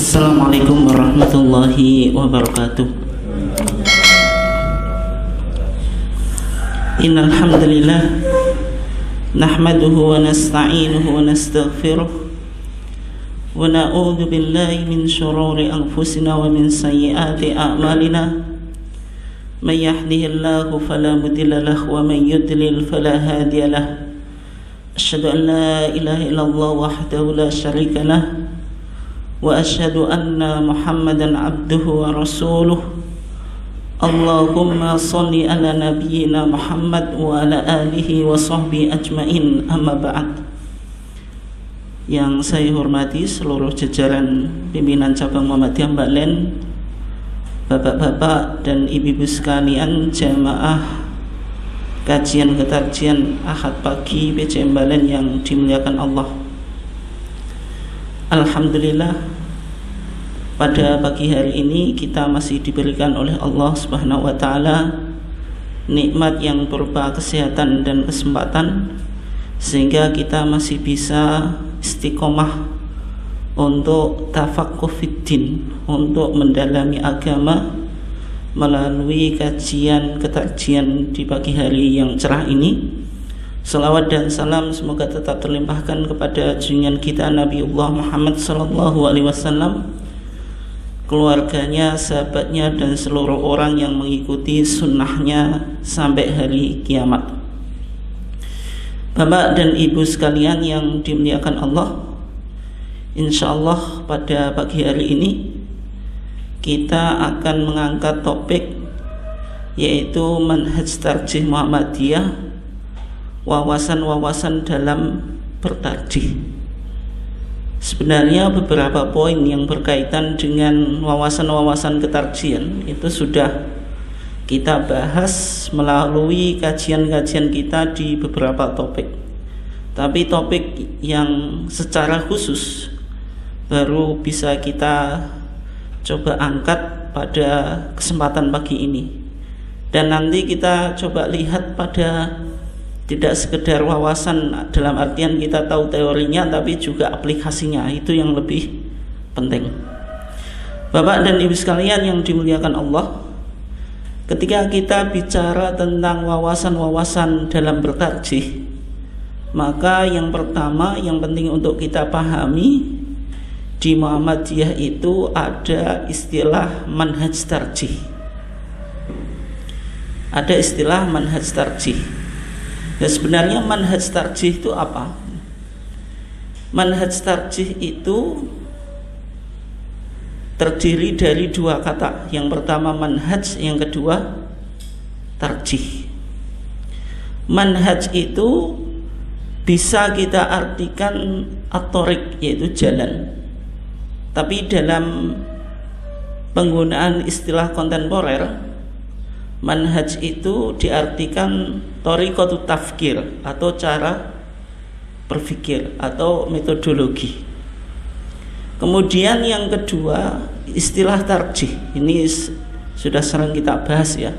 Assalamualaikum warahmatullahi wabarakatuh. Innal hamdalillah nahmaduhu wa nasta'inuhu wa nastaghfiruh wa na'udzu billahi min shururi anfusina wa min sayyiati a'malina. May yahdihillahu fala mudilla lahu wa may yudlil fala hadiya lahu. Asyhadu an la ilaha illallah wahdahu la syarika lahu wa asyhadu anna Muhammadan abduhu wa rasuluh. Allahumma sholli ala nabiyyina Muhammad wa ala alihi wa sahbihi ajmain, amma ba'd. Yang saya hormati seluruh jajaran pimpinan cabang Muhammadiyah Mbaklen, bapak-bapak dan ibu-ibu sekalian, jamaah kajian ketarjian Ahad pagi PCM Mbaklen yang dimuliakan Allah. Alhamdulillah, pada pagi hari ini kita masih diberikan oleh Allah Subhanahu wa taala nikmat yang berupa kesehatan dan kesempatan, sehingga kita masih bisa istiqomah untuk tafaqquh fiddin, untuk mendalami agama melalui kajian ketarjian di pagi hari yang cerah ini. Salawat dan salam semoga tetap terlimpahkan kepada junjungan kita Nabiullah Muhammad SAW, keluarganya, sahabatnya, dan seluruh orang yang mengikuti sunnahnya sampai hari kiamat. Bapak dan ibu sekalian yang dimuliakan Allah, insyaallah pada pagi hari ini kita akan mengangkat topik, yaitu manhaj tarjih Muhammadiyah, wawasan-wawasan dalam bertarjih. Sebenarnya beberapa poin yang berkaitan dengan wawasan-wawasan ketarjihan itu sudah kita bahas melalui kajian-kajian kita di beberapa topik. Tapi topik yang secara khusus baru bisa kita coba angkat pada kesempatan pagi ini. Dan nanti kita coba lihat pada tidak sekedar wawasan dalam artian kita tahu teorinya, tapi juga aplikasinya, itu yang lebih penting. Bapak dan ibu sekalian yang dimuliakan Allah, ketika kita bicara tentang wawasan-wawasan dalam bertarjih, maka yang pertama yang penting untuk kita pahami, di Muhammadiyah itu ada istilah manhaj tarjih. Ada istilah manhaj tarjih. Dan sebenarnya manhaj tarjih itu apa? Manhaj tarjih itu terdiri dari dua kata. Yang pertama manhaj, yang kedua tarjih. Manhaj itu bisa kita artikan at-thoriq, yaitu jalan. Tapi dalam penggunaan istilah kontemporer, manhaj itu diartikan thoriqatut tafkir, atau cara berpikir atau metodologi. Kemudian yang kedua, istilah tarjih. Ini sudah sering kita bahas ya.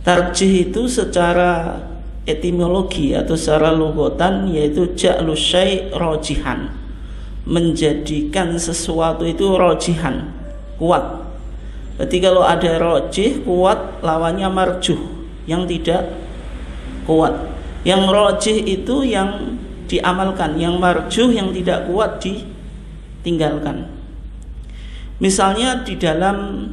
Tarjih itu secara etimologi atau secara lughatan yaitu ja'lu syai' rajihan, menjadikan sesuatu itu rajihan, kuat. Berarti kalau ada rojih kuat, lawannya marjuh yang tidak kuat. Yang rojih itu yang diamalkan, yang marjuh yang tidak kuat ditinggalkan. Misalnya di dalam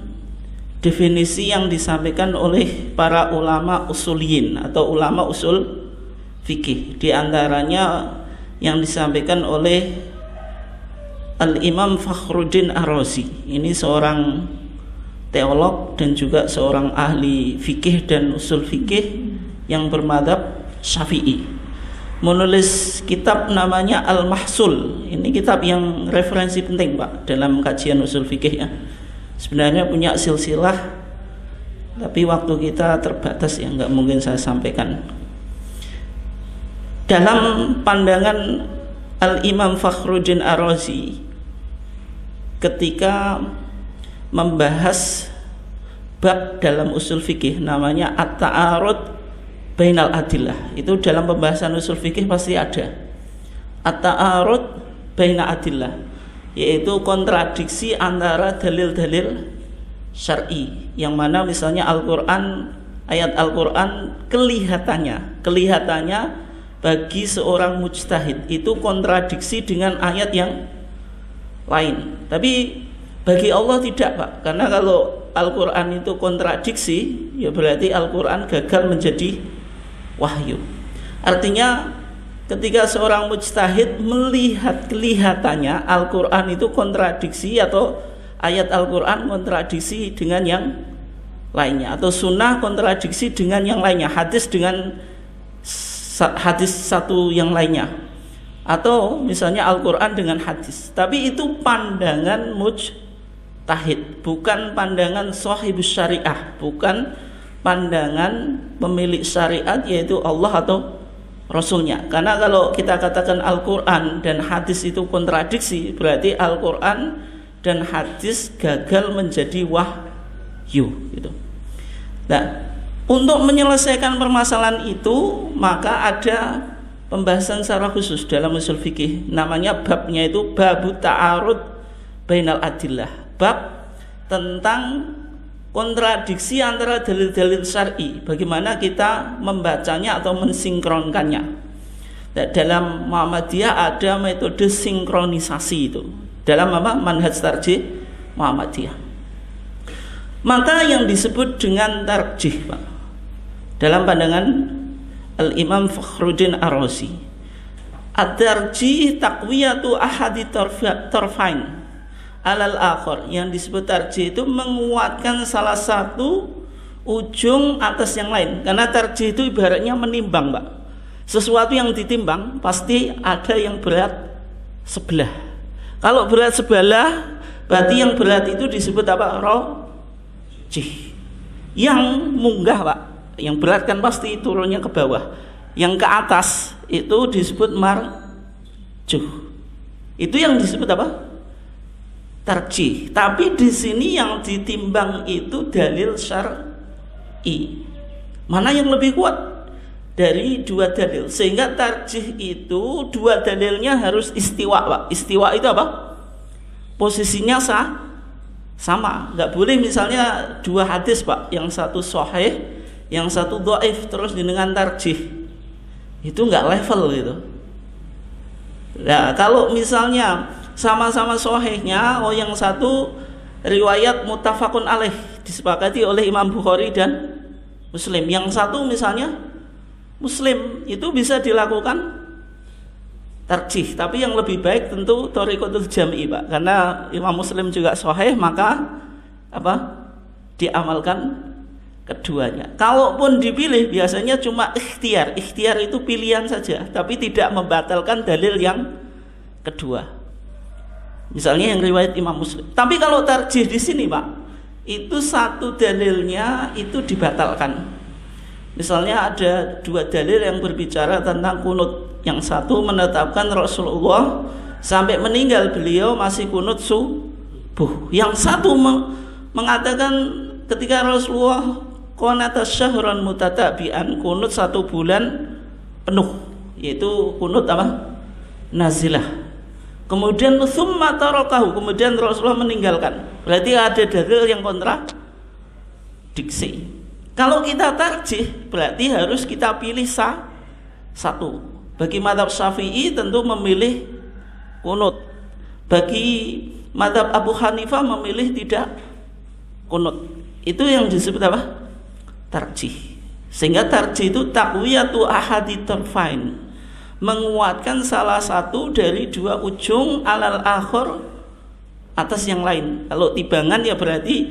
definisi yang disampaikan oleh para ulama usuliyin atau ulama usul fikih, di antaranya yang disampaikan oleh Al-Imam Fakhruddin Ar-Razi. Ini seorang teolog dan juga seorang ahli fikih dan usul fikih yang bermadzhab Syafi'i. Menulis kitab namanya Al-Mahsul. Ini kitab yang referensi penting Pak dalam kajian usul fikih ya. Sebenarnya punya silsilah, tapi waktu kita terbatas ya, nggak mungkin saya sampaikan. Dalam pandangan Al-Imam Fakhruddin Ar-Razi, ketika membahas bab dalam usul fikih namanya at-ta'arud bainal adillah, itu dalam pembahasan usul fikih pasti ada at-ta'arud bainal adillah, yaitu kontradiksi antara dalil-dalil syar'i, yang mana misalnya Al-Quran, ayat Al-Quran kelihatannya bagi seorang mujtahid itu kontradiksi dengan ayat yang lain, tapi bagi Allah tidak, Pak. Karena kalau Al-Quran itu kontradiksi, ya berarti Al-Quran gagal menjadi wahyu. Artinya ketika seorang mujtahid melihat kelihatannya Al-Quran itu kontradiksi, atau ayat Al-Quran kontradiksi dengan yang lainnya, atau sunnah kontradiksi dengan yang lainnya, hadis dengan hadis satu yang lainnya, atau misalnya Al-Quran dengan hadis, tapi itu pandangan mujtahid, bukan pandangan sahibus syariah, bukan pandangan pemilik syariat, yaitu Allah atau Rasulnya. Karena kalau kita katakan Al-Quran dan hadis itu kontradiksi, berarti Al-Quran dan hadis gagal menjadi wahyu gitu. Nah, untuk menyelesaikan permasalahan itu, maka ada pembahasan secara khusus dalam usul fikih, namanya babnya itu babu ta'arud bainal adillah, bab tentang kontradiksi antara dalil-dalil syar'i, bagaimana kita membacanya atau mensinkronkannya. Nah, dalam Muhammadiyah ada metode sinkronisasi itu, dalam manhaj tarjih Muhammadiyah. Maka yang disebut dengan tarjih, Pak, dalam pandangan Al-Imam Fakhruddin Ar-Razi, at-tarjih taqwiyatu ahadi tarfain alal akhar. Yang disebut tarjih itu menguatkan salah satu ujung atas yang lain. Karena tarjih itu ibaratnya menimbang, Pak. Sesuatu yang ditimbang pasti ada yang berat sebelah. Kalau berat sebelah, berarti yang berat itu disebut apa? Rojih. Yang munggah, Pak, yang berat kan pasti turunnya ke bawah. Yang ke atas itu disebut marjuh. Itu yang disebut apa? Tarjih. Tapi di sini yang ditimbang itu dalil syar'i. Mana yang lebih kuat dari dua dalil? Sehingga tarjih itu dua dalilnya harus istiwa, Pak. Istiwa itu apa? Posisinya sama. Nggak boleh misalnya dua hadis, Pak, yang satu sahih, yang satu dhaif, terus dengan tarjih. Itu nggak level gitu. Nah, kalau misalnya sama-sama sahihnya, yang satu riwayat muttafaqun alaih, disepakati oleh Imam Bukhari dan Muslim, yang satu misalnya Muslim, itu bisa dilakukan tarjih. Tapi yang lebih baik tentu thariqatul jam'i, Pak, karena Imam Muslim juga sahih, maka diamalkan keduanya. Kalaupun dipilih biasanya cuma ikhtiar. Ikhtiar itu pilihan saja, tapi tidak membatalkan dalil yang kedua. Misalnya yang riwayat Imam Muslim. Tapi kalau tarjih di sini, Pak, itu satu dalilnya itu dibatalkan. Misalnya ada dua dalil yang berbicara tentang kunut. Yang satu menetapkan Rasulullah sampai meninggal beliau masih kunut subuh. Yang satu mengatakan ketika Rasulullah qanata syahran mutatabi'an, kunut 1 bulan penuh, yaitu kunut apa? Nazilah. Kemudian summa tarakahu, kemudian Rasulullah meninggalkan. Berarti ada dalil yang kontradiksi. Kalau kita tarjih, berarti harus kita pilih satu. Bagi mazhab Syafi'i tentu memilih kunut. Bagi mazhab Abu Hanifah memilih tidak kunut. Itu yang disebut apa? Tarjih. Sehingga tarjih itu taqwiyatu ahadi tarfain, menguatkan salah satu dari dua ujung alal akhir atas yang lain. Kalau timbangan ya berarti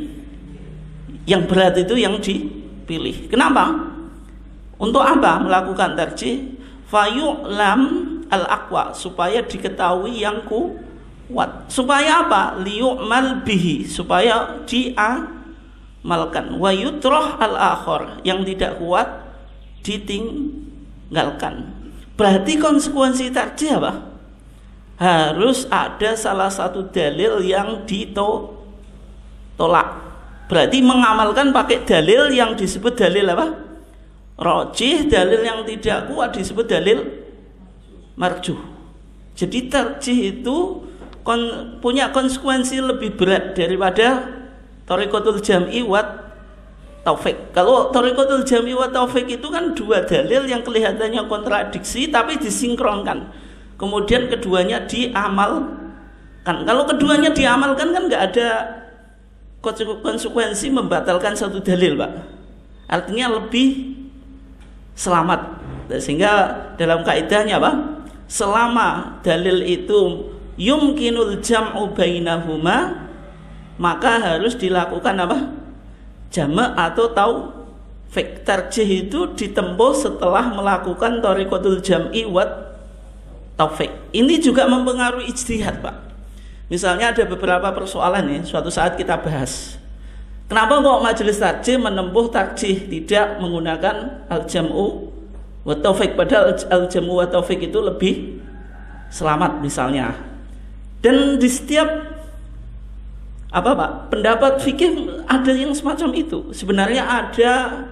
yang berat itu yang dipilih. Kenapa? Untuk apa melakukan tarjih? Fayu'lam al-aqwa, supaya diketahui yang kuat. Supaya apa? Liyu'mal bihi, supaya diamalkan. Wa yutrah al-akhir, yang tidak kuat ditinggalkan. Berarti konsekuensi tarjih apa? Harus ada salah satu dalil yang ditolak. Berarti mengamalkan pakai dalil yang disebut dalil apa? Rajih. Dalil yang tidak kuat disebut dalil marjuh. Jadi tarjih itu punya konsekuensi lebih berat daripada thariqatul jam'i wa taufik. Kalau thariqatul jam'i wa taufik itu kan dua dalil yang kelihatannya kontradiksi tapi disinkronkan, kemudian keduanya diamalkan. Kalau keduanya diamalkan kan nggak ada konsekuensi membatalkan satu dalil, Pak. Artinya lebih selamat. Sehingga dalam kaidahnya, Pak, selama dalil itu yumkinul jam'u bainahuma, maka harus dilakukan apa? Jama' atau taufik. Tarjih itu ditempuh setelah melakukan thariqatul jam'i wa taufik. Ini juga mempengaruhi ijtihad, Pak. Misalnya ada beberapa persoalan nih, suatu saat kita bahas. Kenapa kok majelis tarjih menempuh tarjih tidak menggunakan al-jam'u wa taufik, padahal al-jam'u wa taufik itu lebih selamat misalnya. Dan di setiap pendapat fikih ada yang semacam itu. Sebenarnya ada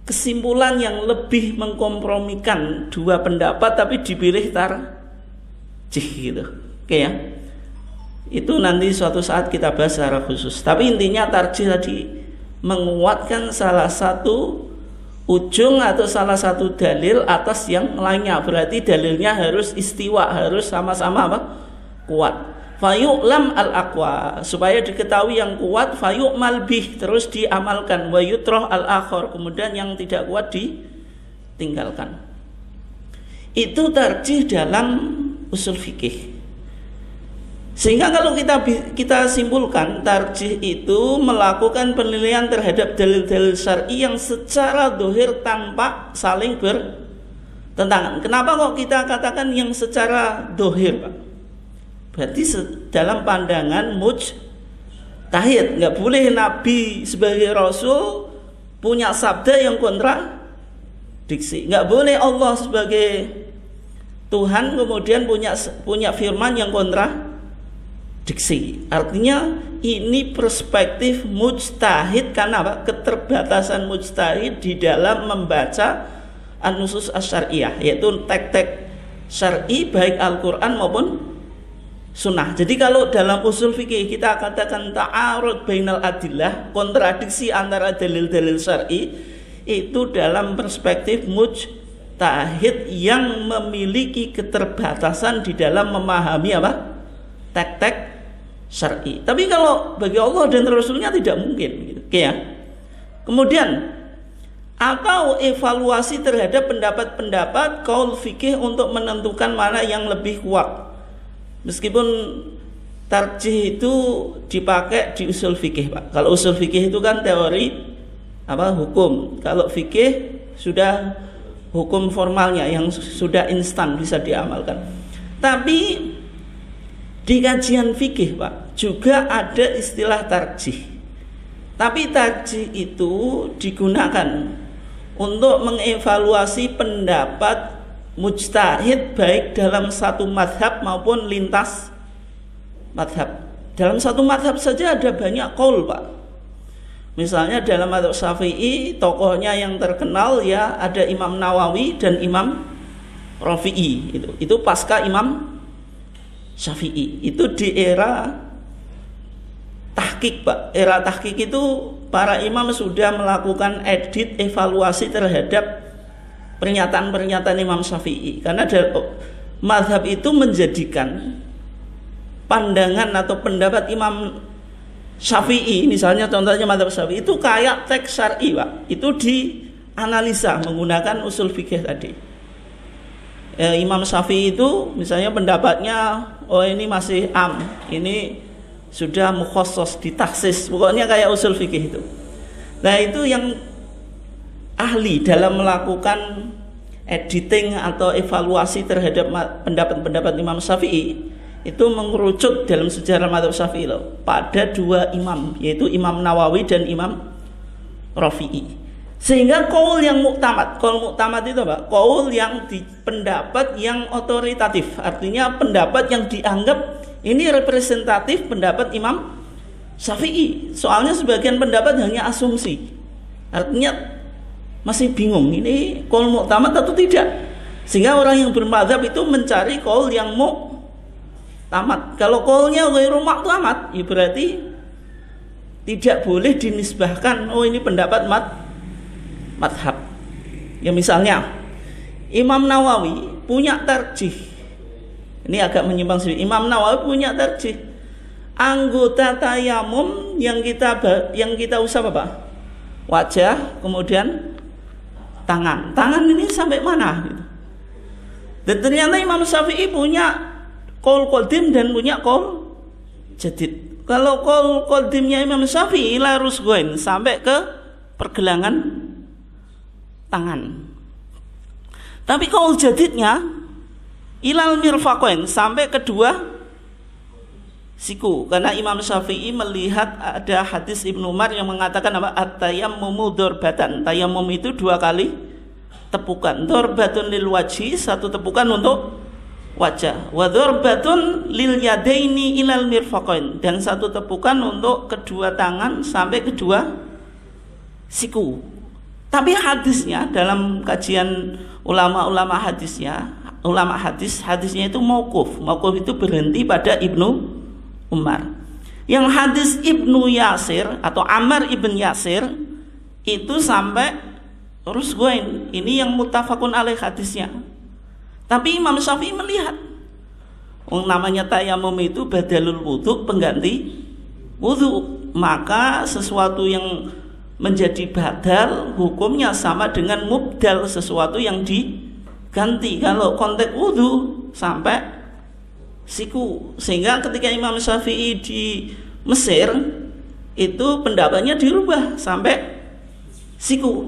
kesimpulan yang lebih mengkompromikan dua pendapat tapi dipilih tarjih gitu. Oke ya. Itu nanti suatu saat kita bahas secara khusus. Tapi intinya tarjih tadi menguatkan salah satu ujung atau salah satu dalil atas yang lainnya. Berarti dalilnya harus istiwa, harus sama-sama kuat. Fayu'lam al-aqwa, supaya diketahui yang kuat, fayu'mal bih, terus diamalkan, wa yutroh al-akhor, kemudian yang tidak kuat ditinggalkan. Itu tarjih dalam usul fikih. Sehingga kalau kita simpulkan, tarjih itu melakukan penilaian terhadap dalil-dalil syar'i yang secara zahir tanpa saling bertentangan. Kenapa kok kita katakan yang secara zahir, Pak? Berarti dalam pandangan mujtahid, nggak boleh Nabi sebagai Rasul punya sabda yang kontradiksi, nggak boleh Allah sebagai Tuhan kemudian punya firman yang kontradiksi. Artinya ini perspektif mujtahid, karena apa? Keterbatasan mujtahid di dalam membaca an-nusus asy-syar'iyyah, yaitu teks-teks syar'i baik Al-Qur'an maupun sunnah. Jadi kalau dalam usul fikih kita katakan ta'arud bainal adillah, kontradiksi antara dalil-dalil syar'i, itu dalam perspektif mujtahid yang memiliki keterbatasan di dalam memahami apa? Teks-teks syar'i. Tapi kalau bagi Allah dan Rasulnya tidak mungkin gitu. Oke ya. Kemudian atau evaluasi terhadap pendapat-pendapat qaul fikih untuk menentukan mana yang lebih kuat. Meskipun tarjih itu dipakai di usul fikih, Pak. Kalau usul fikih itu kan teori hukum. Kalau fikih sudah hukum formalnya yang sudah instan bisa diamalkan. Tapi di kajian fikih, Pak, juga ada istilah tarjih. Tapi tarjih itu digunakan untuk mengevaluasi pendapat mujtahid baik dalam satu mazhab maupun lintas mazhab. Dalam satu mazhab saja ada banyak qaul, Pak. Misalnya dalam mazhab Syafi'i, tokohnya yang terkenal ya ada Imam Nawawi dan Imam Rafi'i. Itu pasca Imam Syafi'i. Itu di era tahqiq, Pak. Era tahqiq itu para imam sudah melakukan edit evaluasi terhadap pernyataan-pernyataan Imam Syafi'i. Karena mazhab itu menjadikan pandangan atau pendapat Imam Syafi'i, misalnya contohnya mazhab Syafi'i itu kayak teks syar'i, Pak. Itu dianalisa menggunakan usul fikih tadi. Imam Syafi'i itu misalnya pendapatnya ini masih ini sudah mukhassas, ditaksis, pokoknya kayak usul fikih itu. Nah itu yang ahli dalam melakukan editing atau evaluasi terhadap pendapat-pendapat Imam Syafi'i itu mengerucut dalam sejarah mazhab Syafi'i pada dua imam, yaitu Imam Nawawi dan Imam Rafi'i. Sehingga qaul yang muktamad, qaul muktamad itu Pak, qaul yang pendapat yang otoritatif, artinya pendapat yang dianggap ini representatif pendapat Imam Syafi'i. Soalnya sebagian pendapat hanya asumsi, artinya masih bingung ini qaul muktamad atau tidak. Sehingga orang yang bermadzhab itu mencari qaul yang tamat. Kalau qaulnya ghairu mu'tamad, ya berarti tidak boleh dinisbahkan oh ini pendapat madhab. Ya misalnya Imam Nawawi punya tarjih. Ini agak menyimpang sedikit. Imam Nawawi punya tarjih. Anggota tayamum yang kita usap apa? Wajah, kemudian tangan. Tangan ini sampai mana gitu. Dan ternyata Imam Syafi'i punya qaul qadim dan punya qaul jadid. Kalau qaul qadimnya Imam Syafi'i ila rusghain sampai ke pergelangan tangan. Tapi qaul jadidnya ilal mirfaqain sampai kedua siku. Karena Imam Syafi'i melihat ada hadis Ibnu Umar yang mengatakan apa? At-tayammumu darbatan. Tayammum itu 2 kali tepukan. Darbatun lil wajhi, 1 tepukan untuk wajah. Wa darbatun lil yadaini ilal mirfaqain, dan 1 tepukan untuk kedua tangan sampai kedua siku. Tapi hadisnya dalam kajian ulama-ulama hadisnya itu mauquf. Mauquf itu berhenti pada Ibnu Umar. Yang hadis Ibnu Yasir atau Ammar ibn Yasir itu sampai rusghain. Ini yang muttafaqun alaih hadisnya. Tapi Imam Syafi'i melihat namanya tayamum itu badalul wudu, pengganti wudu. Maka sesuatu yang menjadi badal hukumnya sama dengan mubdal, sesuatu yang diganti. Kalau konteks wudu sampai siku. Sehingga ketika Imam Syafi'i di Mesir itu pendapatnya dirubah sampai siku.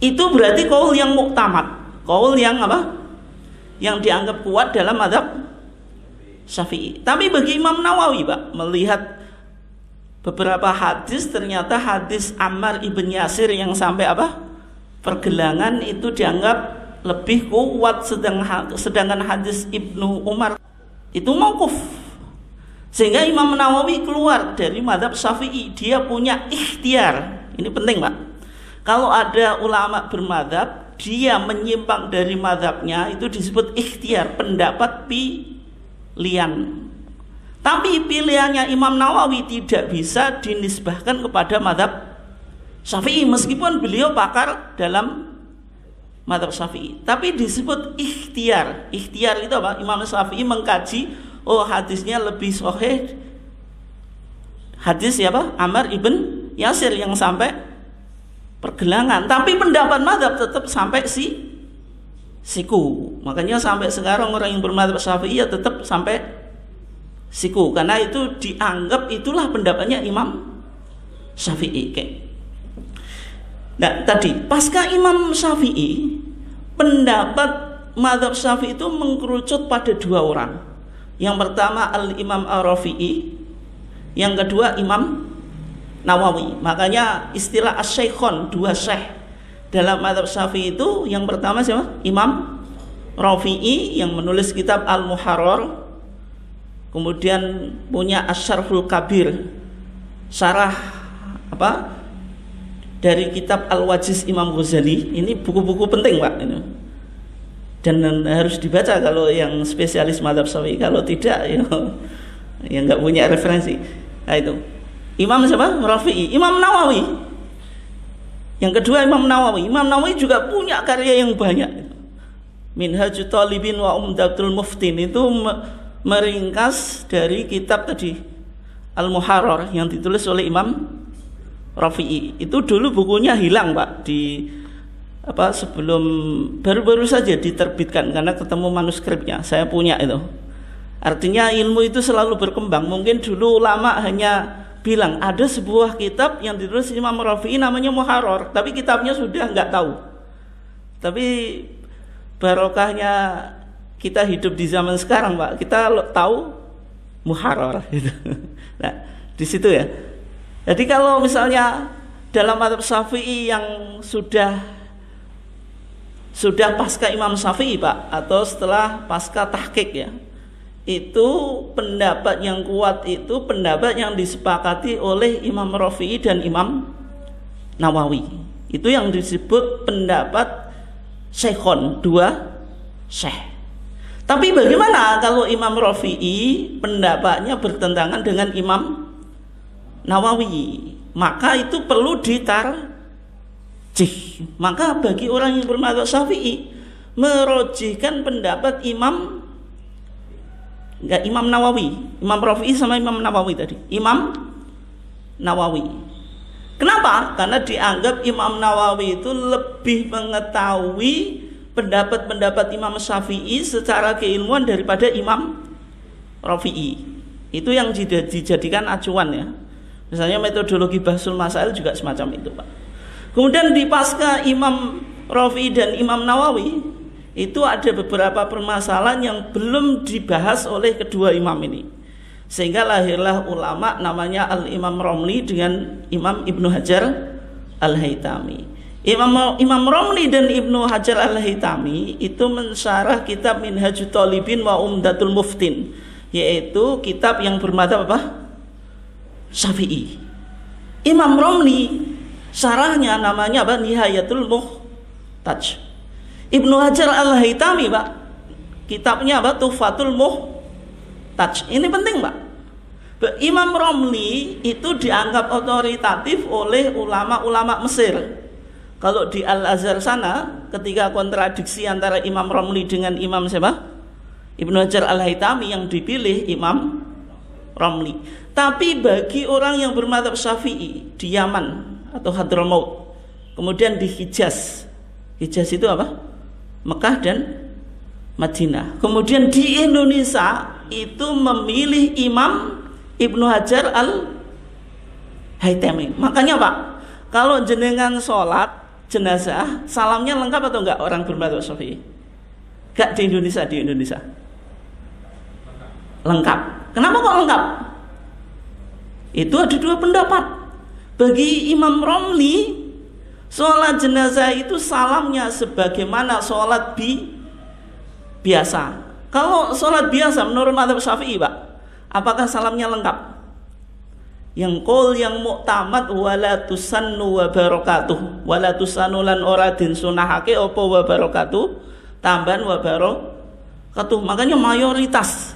Itu berarti qaul yang muktamad, qaul yang apa? Yang dianggap kuat dalam mazhab Syafi'i. Tapi bagi Imam Nawawi, Pak, melihat beberapa hadis, ternyata hadis Ammar ibn Yasir yang sampai apa? Pergelangan itu dianggap lebih kuat, sedangkan hadis Ibnu Umar itu mauquf. Sehingga Imam Nawawi keluar dari mazhab Syafi'i. Dia punya ikhtiar. Ini penting, Pak. Kalau ada ulama bermadzhab dia menyimpang dari mazhabnya, itu disebut ikhtiar, pendapat pilihan. Tapi pilihannya Imam Nawawi tidak bisa dinisbahkan kepada mazhab Syafi'i, meskipun beliau pakar dalam mazhab Syafi'i, tapi disebut ikhtiar. Ikhtiar itu apa? Imam Syafi'i mengkaji, oh hadisnya lebih sahih hadis siapa? Ammar ibn Yasir yang sampai pergelangan, tapi pendapat mazhab tetap sampai siku. Makanya sampai sekarang orang yang bermadzhab Syafi'i ya tetap sampai siku, karena itu dianggap itulah pendapatnya Imam Syafi'i. Nah, tadi pasca Imam Syafi'i, pendapat mazhab Syafi'i itu mengkerucut pada 2 orang. Yang pertama Al-Imam Ar-Rafi'i, yang kedua Imam Nawawi. Makanya istilah asy-syaikhon, 2 syekh dalam mazhab Syafi'i itu, yang pertama siapa? Imam Rafi'i yang menulis kitab Al-Muharrar, kemudian punya Asy-Syarhul Kabir, syarah apa? Dari kitab Al-Wajiz Imam Ghazali. Ini buku-buku penting, Pak, ini. Dan harus dibaca kalau yang spesialis mazhab Syafi'i. Kalau tidak ya nggak punya referensi. Nah, itu Imam siapa? Rafi'i. Imam Nawawi yang kedua, Imam Nawawi. Imam Nawawi juga punya karya yang banyak. Minhajut Talibin wa Umdatul Muftin itu meringkas dari kitab tadi Al-Muharrar yang ditulis oleh Imam Rafi'i. Itu dulu bukunya hilang, Pak, di apa, sebelum baru-baru saja diterbitkan karena ketemu manuskripnya. Saya punya itu. Artinya ilmu itu selalu berkembang. Mungkin dulu ulama hanya bilang ada sebuah kitab yang ditulis Imam Rafi'i namanya Muharrar, tapi kitabnya sudah nggak tahu. Tapi barokahnya kita hidup di zaman sekarang, Pak, kita tahu Muharrar gitu. Nah, di situ ya. Jadi kalau misalnya dalam mazhab Syafi'i yang sudah pasca Imam Syafi'i, Pak, atau setelah pasca tahqiq ya, itu pendapat yang kuat itu pendapat yang disepakati oleh Imam Rafi'i dan Imam Nawawi. Itu yang disebut pendapat syekhon, 2 syekh. Tapi bagaimana kalau Imam Rafi'i pendapatnya bertentangan dengan Imam Nawawi? Maka itu perlu ditarjih. Maka bagi orang yang bermadzhab Syafi'i merojihkan pendapat Imam Nawawi, Imam Rafi'i sama Imam Nawawi tadi. Imam Nawawi. Kenapa? Karena dianggap Imam Nawawi itu lebih mengetahui pendapat-pendapat Imam Syafi'i secara keilmuan daripada Imam Rafi'i. Itu yang dijadikan acuan ya. Misalnya metodologi bahsul masail juga semacam itu, Pak. Kemudian di pasca Imam Rafi'i dan Imam Nawawi itu ada beberapa permasalahan yang belum dibahas oleh kedua imam ini, sehingga lahirlah ulama namanya Al-Imam Romli dengan Imam Ibnu Hajar Al-Haytami. Imam Romli dan Ibnu Hajar Al-Haytami itu mensyarah kitab Minhajut Thalibin wa Umdatul Muftin, yaitu kitab yang bermadzhab apa? Syafi'i. Imam Romli syarahnya namanya apa? Nihayatul Muhtaj. Ibnu Hajar Al-Haytami, Pak, kitabnya apa? Tuhfatul Muhtaj. Ini penting, Pak. Imam Romli itu dianggap otoritatif oleh ulama-ulama Mesir. Kalau di Al-Azhar sana, ketika kontradiksi antara Imam Romli dengan Imam siapa? Ibnu Hajar Al-Haytami, yang dipilih Imam Romli. Tapi bagi orang yang bermadzhab Syafi'i di Yaman atau Hadramaut, kemudian di Hijaz itu apa? Mekah dan Madinah. Kemudian di Indonesia itu memilih Imam Ibnu Hajar Al-Haytami. Makanya, Pak, kalau jenengan sholat jenazah, salamnya lengkap atau enggak orang bermadzhab Syafi'i? Enggak di Indonesia, lengkap. Kenapa kok lengkap? Itu ada dua pendapat. Bagi Imam Romli, sholat jenazah itu salamnya sebagaimana sholat biasa. Kalau sholat biasa menurut madzhab Syafi'i, Pak, apakah salamnya lengkap? Yang qol yang muktamad wala tusannu wa barakatuh, wala tusannu lan ora den sunahake apa wa barakatuh, tambahan wa barakatuh. Makanya mayoritas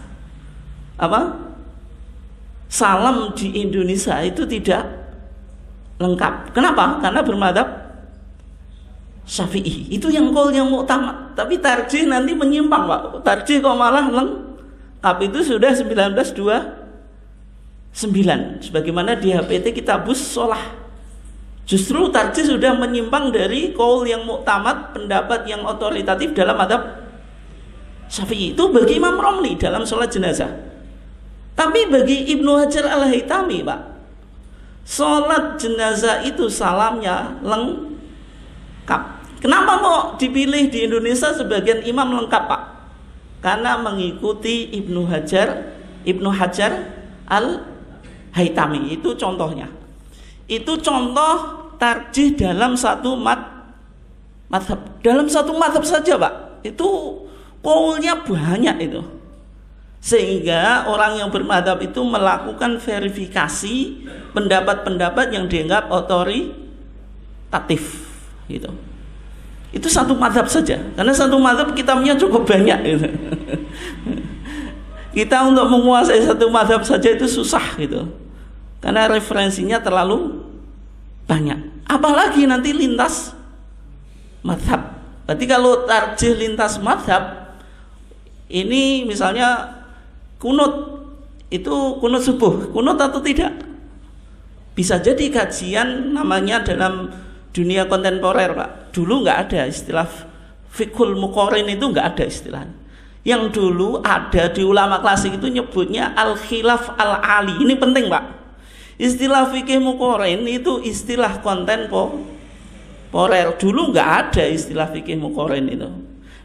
apa? Salam di Indonesia itu tidak lengkap. Kenapa? Karena bermadzhab Syafi'i. Itu yang qol yang muktamad. Tapi tarjih nanti menyimpang, Pak. Tarjih kok malah lengkap. Itu sudah 1929. Sebagaimana di HPT Kitabus Sholah. Justru tarjih sudah menyimpang dari qol yang muktamad, pendapat yang otoritatif dalam madzhab Syafi'i. Itu bagi Imam Romli dalam sholat jenazah. Tapi bagi Ibnu Hajar Al-Haytami, Pak, sholat jenazah itu salamnya lengkap. Kenapa kok dipilih di Indonesia sebagian imam lengkap, Pak? Karena mengikuti Ibnu Hajar Al-Haytami. Itu contohnya. Itu contoh tarjih dalam satu madhab. Dalam satu madhab saja, Pak, itu qaulnya banyak itu. Sehingga orang yang bermadzhab itu melakukan verifikasi pendapat-pendapat yang dianggap otoritatif gitu. Itu satu madzhab saja. Karena satu madzhab kitabnya cukup banyak gitu. Kita untuk menguasai satu madzhab saja itu susah gitu. Karena referensinya terlalu banyak. Apalagi nanti lintas madzhab. Berarti kalau tarjih lintas madzhab, ini misalnya kunut, itu kunut subuh, kunut atau tidak? Bisa jadi kajian namanya dalam dunia kontemporer, Pak. Dulu nggak ada istilah fiqhul muqarrin, itu nggak ada istilah. Yang dulu ada di ulama klasik itu nyebutnya al-khilaf al-ali. Ini penting, Pak. Istilah fikih muqarrin itu istilah kontemporer. Dulu nggak ada istilah fikih muqarrin itu.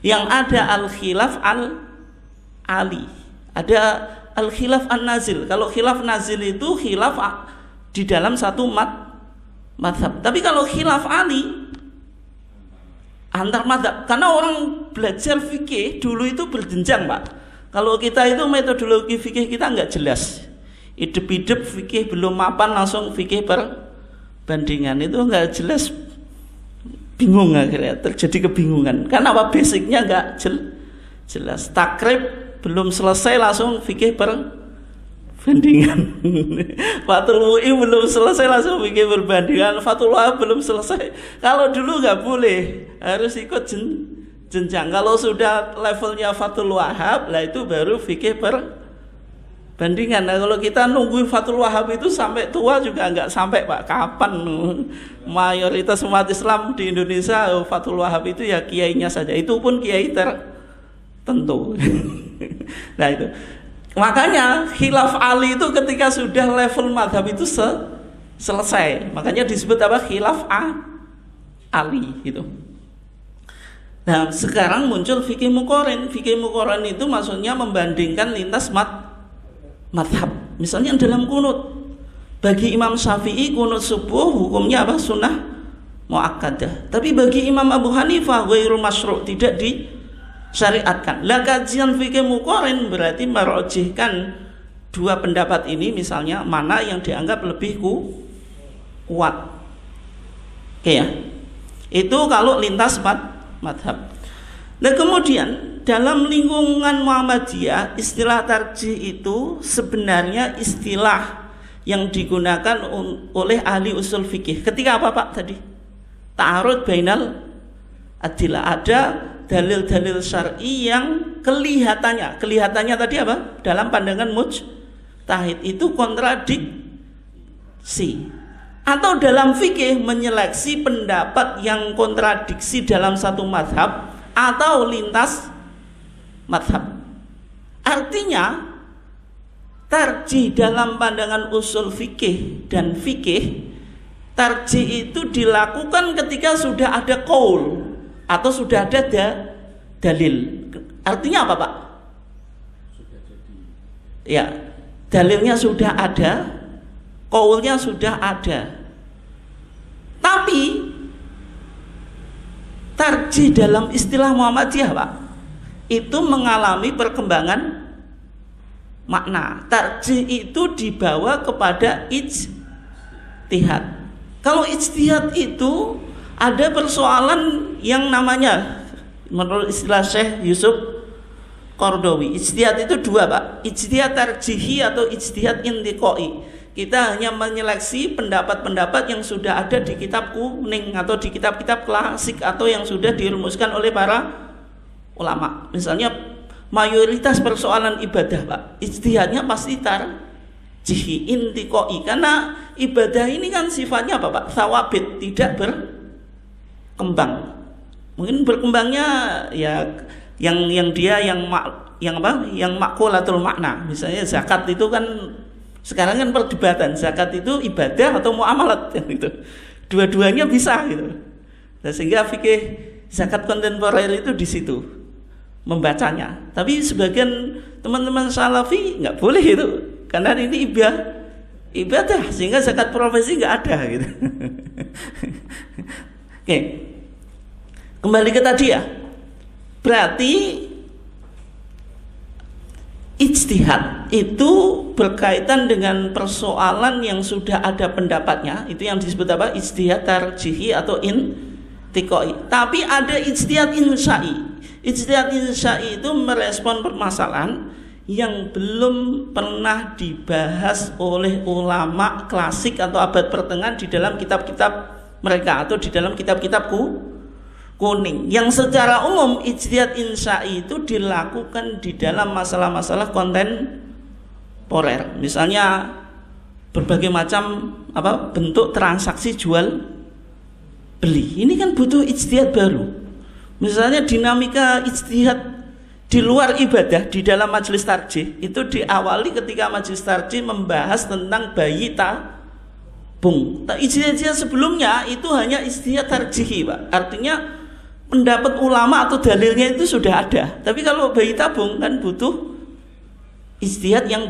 Yang ada al-khilaf al-ali. Ada al-khilaf an-nazil. Kalau khilaf nazil itu khilaf di dalam satu madhab. Tapi kalau khilaf ali antar madhab. Karena orang belajar fikih dulu itu berjenjang, Pak. Kalau kita itu metodologi fikih kita nggak jelas. Hidup-hidup fikih belum mapan langsung fikih perbandingan, itu nggak jelas. Bingung akhirnya, terjadi kebingungan. Karena apa? Basicnya nggak Jelas. Takrib belum selesai langsung fikih perbandingan. Fathul Mu'i belum selesai langsung fikih perbandingan. Fathul Wahab belum selesai. Kalau dulu nggak boleh, harus ikut jenjang. Kalau sudah levelnya Fathul Wahab, lah itu baru fikih perbandingan. Nah, kalau kita nunggu Fathul Wahab itu sampai tua juga nggak sampai, Pak. Kapan? Mayoritas umat Islam di Indonesia Fathul Wahab itu ya kiainya saja. Itu pun kiai tertentu. Nah itu. Makanya khilaf Ali itu ketika sudah level madhab itu selesai. Makanya disebut apa? Khilaf Ali gitu. Nah sekarang muncul fikih muqarin. Fikih muqarin itu maksudnya membandingkan lintas madhab. Misalnya dalam kunut, bagi Imam Syafi'i kunut subuh hukumnya apa? Sunnah muakkadah. Tapi bagi Imam Abu Hanifah ghairu masyru', tidak disyariatkan. Lah kajian fikih muqarin berarti merojihkan dua pendapat ini, misalnya mana yang dianggap lebih kuat. Oke ya. Itu kalau lintas madhab. Nah kemudian dalam lingkungan Muhammadiyah istilah tarjih itu sebenarnya istilah yang digunakan oleh ahli usul fikih. Ketika apa Pak tadi? Ta'arud bainal adillah. Ada dalil-dalil syar'i yang kelihatannya tadi apa? Dalam pandangan mujtahid itu kontradiksi. Atau dalam fikih menyeleksi pendapat yang kontradiksi dalam satu madhab atau lintas madhab. Artinya tarjih dalam pandangan usul fikih dan fikih, tarjih itu dilakukan ketika sudah ada qaul atau sudah ada dalil. Artinya apa Pak? Ya, dalilnya sudah ada, qaulnya sudah ada. Tapi tarjih dalam istilah Muhammadiyah Pak, itu mengalami perkembangan makna. Tarjih itu dibawa kepada ijtihad. Kalau ijtihad itu ada persoalan yang namanya, menurut istilah Syekh Yusuf Qaradawi, ijtihad itu dua Pak, ijtihad tarjihi atau ijtihad intiqai. Kita hanya menyeleksi pendapat-pendapat yang sudah ada di kitab kuning atau di kitab-kitab klasik atau yang sudah dirumuskan oleh para ulama. Misalnya mayoritas persoalan ibadah Pak, ijtihadnya pasti tarjihi intiqai, karena ibadah ini kan sifatnya apa Pak? Thawabit, tidak berkembang. Mungkin berkembangnya ya yang makulatul makna. Misalnya zakat itu kan sekarang kan perdebatan, zakat itu ibadah atau muamalat gitu. Dua-duanya bisa gitu. Nah, sehingga fikih zakat kontemporer itu di situ membacanya. Tapi sebagian teman-teman Salafi nggak boleh itu, karena ini ibadah, sehingga zakat profesi nggak ada gitu. Oke. Kembali ke tadi ya. Berarti ijtihad itu berkaitan dengan persoalan yang sudah ada pendapatnya. Itu yang disebut apa? Ijtihad tarjihi atau intiqai. Tapi ada ijtihad insya'i. Ijtihad insya'i itu merespon permasalahan yang belum pernah dibahas oleh ulama klasik atau abad pertengahan di dalam kitab-kitab mereka atau di dalam kitab-kitab kuning, yang secara umum ijtihad insya'i itu dilakukan di dalam masalah-masalah kontemporer. Misalnya berbagai macam bentuk transaksi jual beli. Ini kan butuh ijtihad baru. Misalnya dinamika ijtihad di luar ibadah di dalam majelis tarjih itu diawali ketika majelis tarjih membahas tentang bayi tabung. Ijtihad sebelumnya itu hanya ijtihad tarjihi Pak. Artinya pendapat ulama atau dalilnya itu sudah ada. Tapi kalau bayi tabung kan butuh ijtihad yang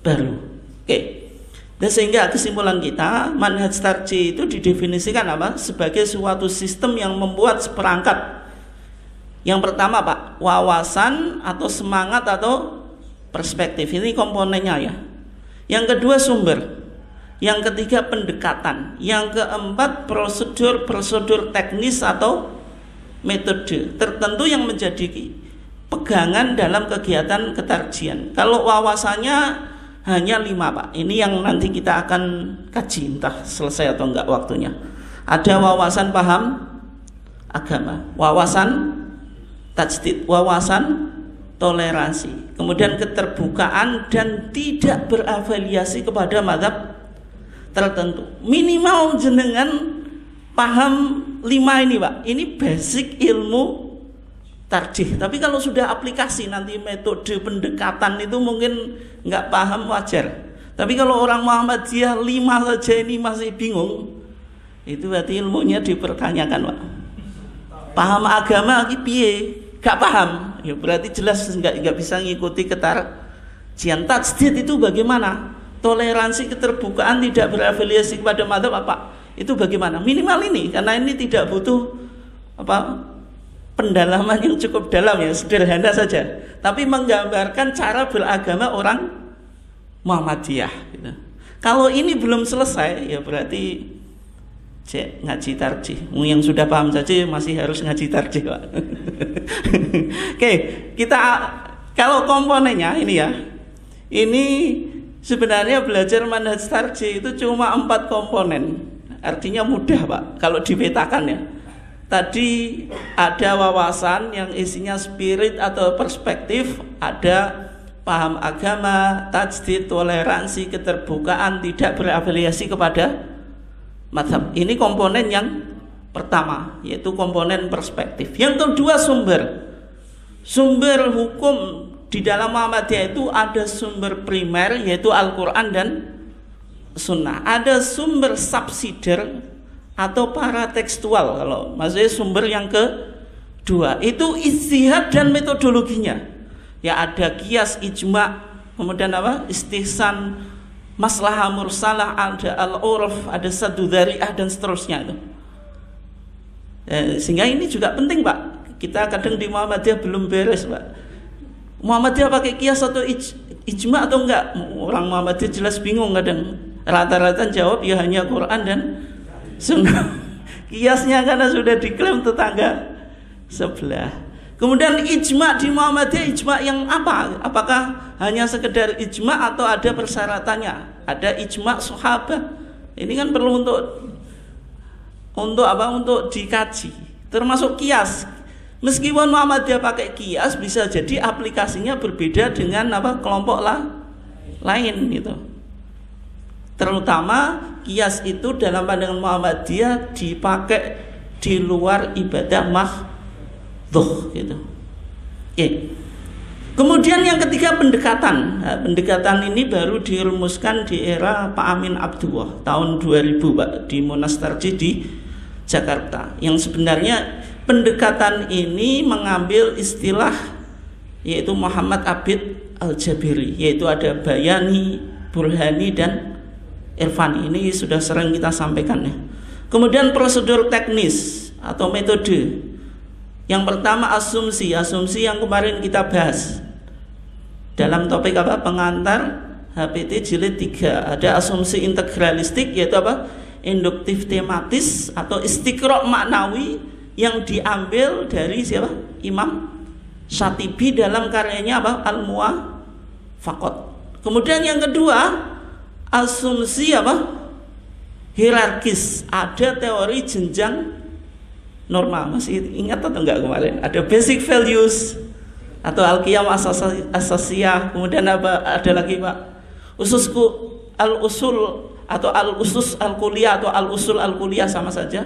baru. Oke. Dan sehingga kesimpulan kita, manhaj tarjih itu didefinisikan apa? Sebagai suatu sistem yang membuat seperangkat. Yang pertama Pak, wawasan atau semangat atau perspektif. Ini komponennya ya. Yang kedua sumber. Yang ketiga pendekatan. Yang keempat prosedur teknis atau metode tertentu yang menjadi pegangan dalam kegiatan ketarjian. Kalau wawasannya hanya 5 Pak. Ini yang nanti kita akan kaji, entah selesai atau enggak waktunya. Ada wawasan paham agama, wawasan tajdid, wawasan toleransi, kemudian keterbukaan dan tidak berafiliasi kepada mazhab tertentu. Minimal jenengan paham 5 ini Pak. Ini basic ilmu tarjih. Tapi kalau sudah aplikasi nanti metode pendekatan itu mungkin nggak paham, wajar. Tapi kalau orang Muhammadiyah 5 saja ini masih bingung, itu berarti ilmunya dipertanyakan Pak. Paham agama iki piye? Gak paham, ya berarti jelas nggak bisa ngikuti ketarjian. Tajdid itu bagaimana? Toleransi, keterbukaan, tidak berafiliasi kepada mazhab apa? Itu bagaimana? Minimal ini, karena ini tidak butuh pendalaman yang cukup dalam, ya sederhana saja. Tapi menggambarkan cara beragama orang Muhammadiyah. Gitu. Kalau ini belum selesai, ya berarti ngaji tarjih. Yang sudah paham saja masih harus ngaji tarjih Pak. Oke, kita kalau komponennya ini ya, ini sebenarnya belajar manhaj tarjih itu cuma 4 komponen. Artinya mudah Pak kalau dipetakan ya. Tadi ada wawasan yang isinya spirit atau perspektif, ada paham agama, tajdid, toleransi, keterbukaan, tidak berafiliasi kepada mazhab. Ini komponen yang pertama, yaitu komponen perspektif. Yang kedua sumber hukum di dalam Muhammadiyah itu ada sumber primer, yaitu Al-Quran dan Sunnah. Ada sumber subsidiar atau paratekstual. Kalau maksudnya sumber yang kedua itu ijtihad dan metodologinya. Ya ada qiyas, ijma, kemudian istihsan, maslahah mursalah, ada al-urf, ada saddu dzari'ah dan seterusnya itu. Sehingga ini juga penting Pak. Kita kadang di Muhammadiyah belum beres Pak. Muhammadiyah pakai qiyas atau ijma atau enggak? Orang Muhammadiyah jelas bingung kadang. Rata-rata jawab ya hanya Quran dan Sunnah. Qiyasnya karena sudah diklaim tetangga sebelah. Kemudian ijma di Muhammadiyah, ijma yang apa? Apakah hanya sekedar ijma atau ada persyaratannya? Ada ijma sahabat. Ini kan perlu untuk dikaji. Termasuk qiyas. Meskipun Muhammadiyah pakai qiyas, bisa jadi aplikasinya berbeda dengan kelompok lain gitu. Terutama qiyas itu dalam pandangan Muhammadiyah dipakai di luar ibadah mahdhuh gitu. Oke. Kemudian yang ketiga pendekatan. Nah, pendekatan ini baru dirumuskan di era Pak Amin Abdullah tahun 2000 Pak di Monas Tarjih di Jakarta. Yang sebenarnya pendekatan ini mengambil istilah yaitu Muhammad Abid Al-Jabiri, yaitu ada Bayani, Burhani dan Irfani. Ini sudah sering kita sampaikan ya. Kemudian prosedur teknis atau metode. Yang pertama asumsi yang kemarin kita bahas dalam topik pengantar HPT jilid 3. Ada asumsi integralistik, yaitu induktif tematis atau istiqra' maknawi yang diambil dari siapa? Imam Syatibi dalam karyanya Al-Muwafaqat. Kemudian yang kedua asumsi hierarkis. Ada teori jenjang norma. Masih ingat atau enggak kemarin? Ada basic values atau al-qiyam asasiyah. Kemudian ada lagi Pak al-usul atau al-usus al-kuliah atau al-usul al-kuliah, sama saja.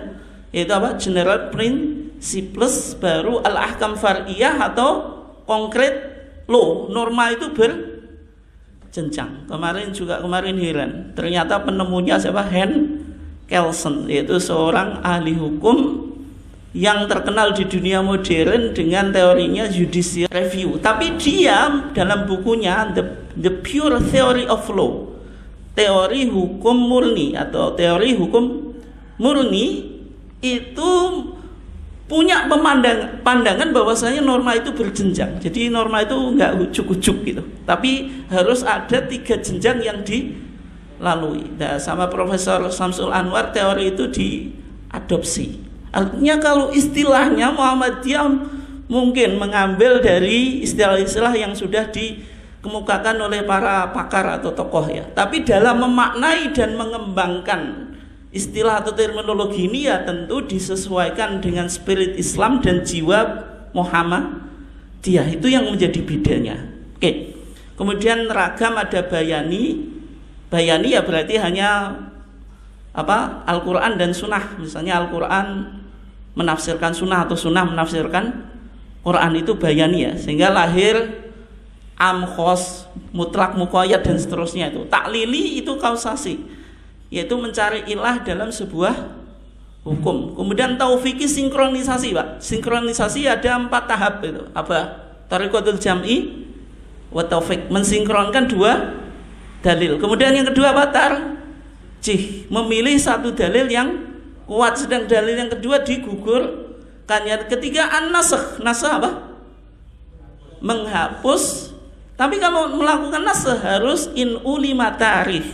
Yaitu general principles, baru al-ahkam far'iyah atau konkret law. Norma itu jenjang. Kemarin heran, ternyata penemunya siapa? Hans Kelsen, yaitu seorang ahli hukum yang terkenal di dunia modern dengan teorinya judicial review. Tapi dia dalam bukunya The Pure Theory of Law, teori hukum murni atau teori hukum murni, itu punya pandangan bahwasanya norma itu berjenjang. Jadi norma itu nggak ujuk-ujuk gitu, tapi harus ada 3 jenjang yang dilalui. Nah, sama Profesor Samsul Anwar teori itu diadopsi. Artinya kalau istilahnya Muhammadiyah mungkin mengambil dari istilah-istilah yang sudah dikemukakan oleh para pakar atau tokoh ya. Tapi dalam memaknai dan mengembangkan istilah atau terminologi ini ya tentu disesuaikan dengan spirit Islam dan jiwa Muhammadiyah, itu yang menjadi bedanya. Oke. Kemudian ragam ada bayani. Bayani ya berarti hanya Al-Quran dan Sunnah. Misalnya Al-Quran menafsirkan Sunnah atau Sunnah menafsirkan Quran, itu bayani ya. Sehingga lahir am, khos, mutlak, muqayyad dan seterusnya itu. Taklili itu kausasi, yaitu mencari ilah dalam sebuah hukum. Kemudian taufiki sinkronisasi, Pak. Sinkronisasi ada 4 tahap itu. Apa? Tariqatul jam'i wa taufik, mensinkronkan 2 dalil. Kemudian yang kedua apa? Tarjih, memilih satu dalil yang kuat, sedang dalil yang kedua digugurkan. Yang ketiga an-nasakh. Nasakh apa? Menghapus. Tapi kalau melakukan nasakh harus in ulima tarikh,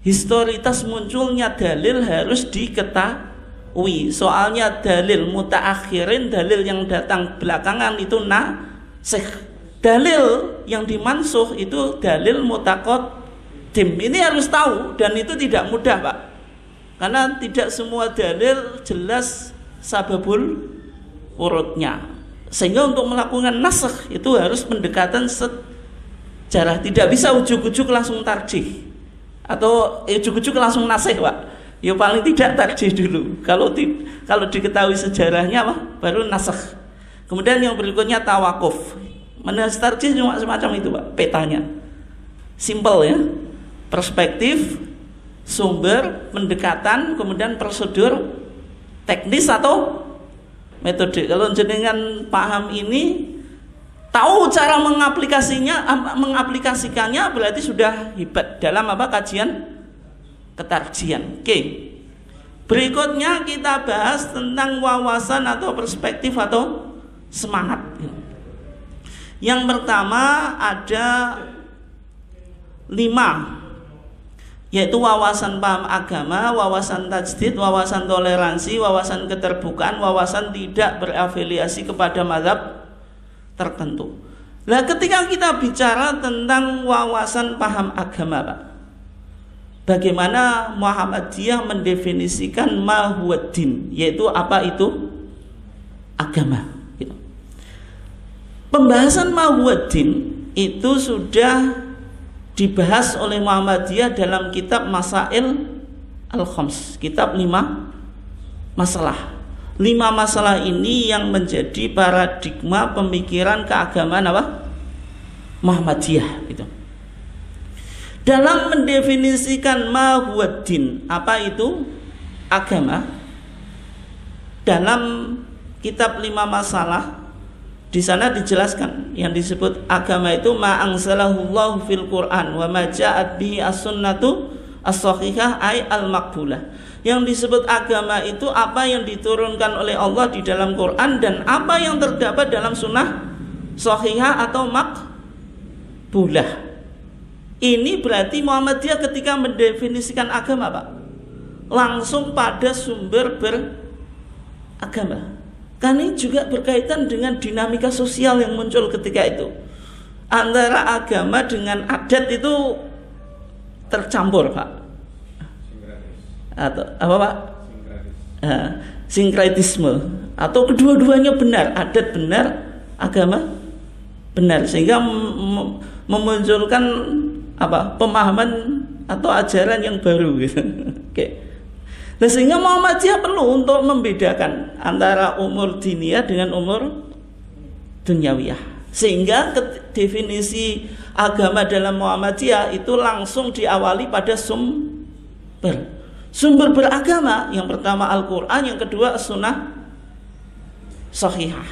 historitas munculnya dalil harus diketahui. Soalnya dalil mutaakhirin, dalil yang datang belakangan itu nasikh. Dalil yang dimansuh itu dalil mutaqaddim. Ini harus tahu, dan itu tidak mudah, Pak. Karena tidak semua dalil jelas sababul wurudnya. Sehingga untuk melakukan nasakh itu harus pendekatan sejarah. Tidak bisa ujuk-ujuk langsung tarjih atau ujuk-ujuk langsung nasih, Pak. Ya paling tidak tarjih dulu. Kalau diketahui sejarahnya baru nasakh. Kemudian yang berikutnya tawakuf. Manhaj tarjih cuma semacam itu, Pak, petanya. Simple ya. Perspektif, sumber, pendekatan, kemudian prosedur, teknis atau metode. Kalau jenengan paham ini, tahu cara mengaplikasikannya berarti sudah hebat dalam kajian ketarjihan. Oke. Berikutnya kita bahas tentang wawasan atau perspektif atau semangat. Yang pertama ada 5, yaitu wawasan paham agama, wawasan tajdid, wawasan toleransi, wawasan keterbukaan, wawasan tidak berafiliasi kepada mazhab tertentu. Nah, ketika kita bicara tentang wawasan paham agama, Pak, bagaimana Muhammadiyah mendefinisikan ma huwad din, yaitu apa itu agama. Pembahasan ma huwad din itu sudah dibahas oleh Muhammadiyah dalam kitab Masail Al-Khams, kitab 5 masalah. 5 masalah ini yang menjadi paradigma pemikiran keagamaan Muhammadiyah itu. Dalam mendefinisikan ma huwad din, apa itu agama, dalam kitab 5 masalah di sana dijelaskan yang disebut agama itu ma anzalahullahu fil Quran wa ma ja'at bihi as-sunnatu as-sahihah ay al-maqbulah. Yang disebut agama itu apa yang diturunkan oleh Allah di dalam Quran dan apa yang terdapat dalam sunnah sahihah atau maqbulah. Ini berarti Muhammadiyah ketika mendefinisikan agama, Pak, langsung pada sumber beragama. Karena ini juga berkaitan dengan dinamika sosial yang muncul ketika itu. Antara agama dengan adat itu tercampur, Pak. Atau apa, Pak? Sinkretisme. Atau kedua-duanya benar, adat benar, agama benar, sehingga memunculkan pemahaman atau ajaran yang baru gitu. Oke. Nah, sehingga Muhammadiyah perlu untuk membedakan antara umur diniyah dengan umur dunyawiyah. Sehingga definisi agama dalam Muhammadiyah itu langsung diawali pada sumber beragama. Yang pertama Al-Quran, yang kedua Sunnah Sahihah.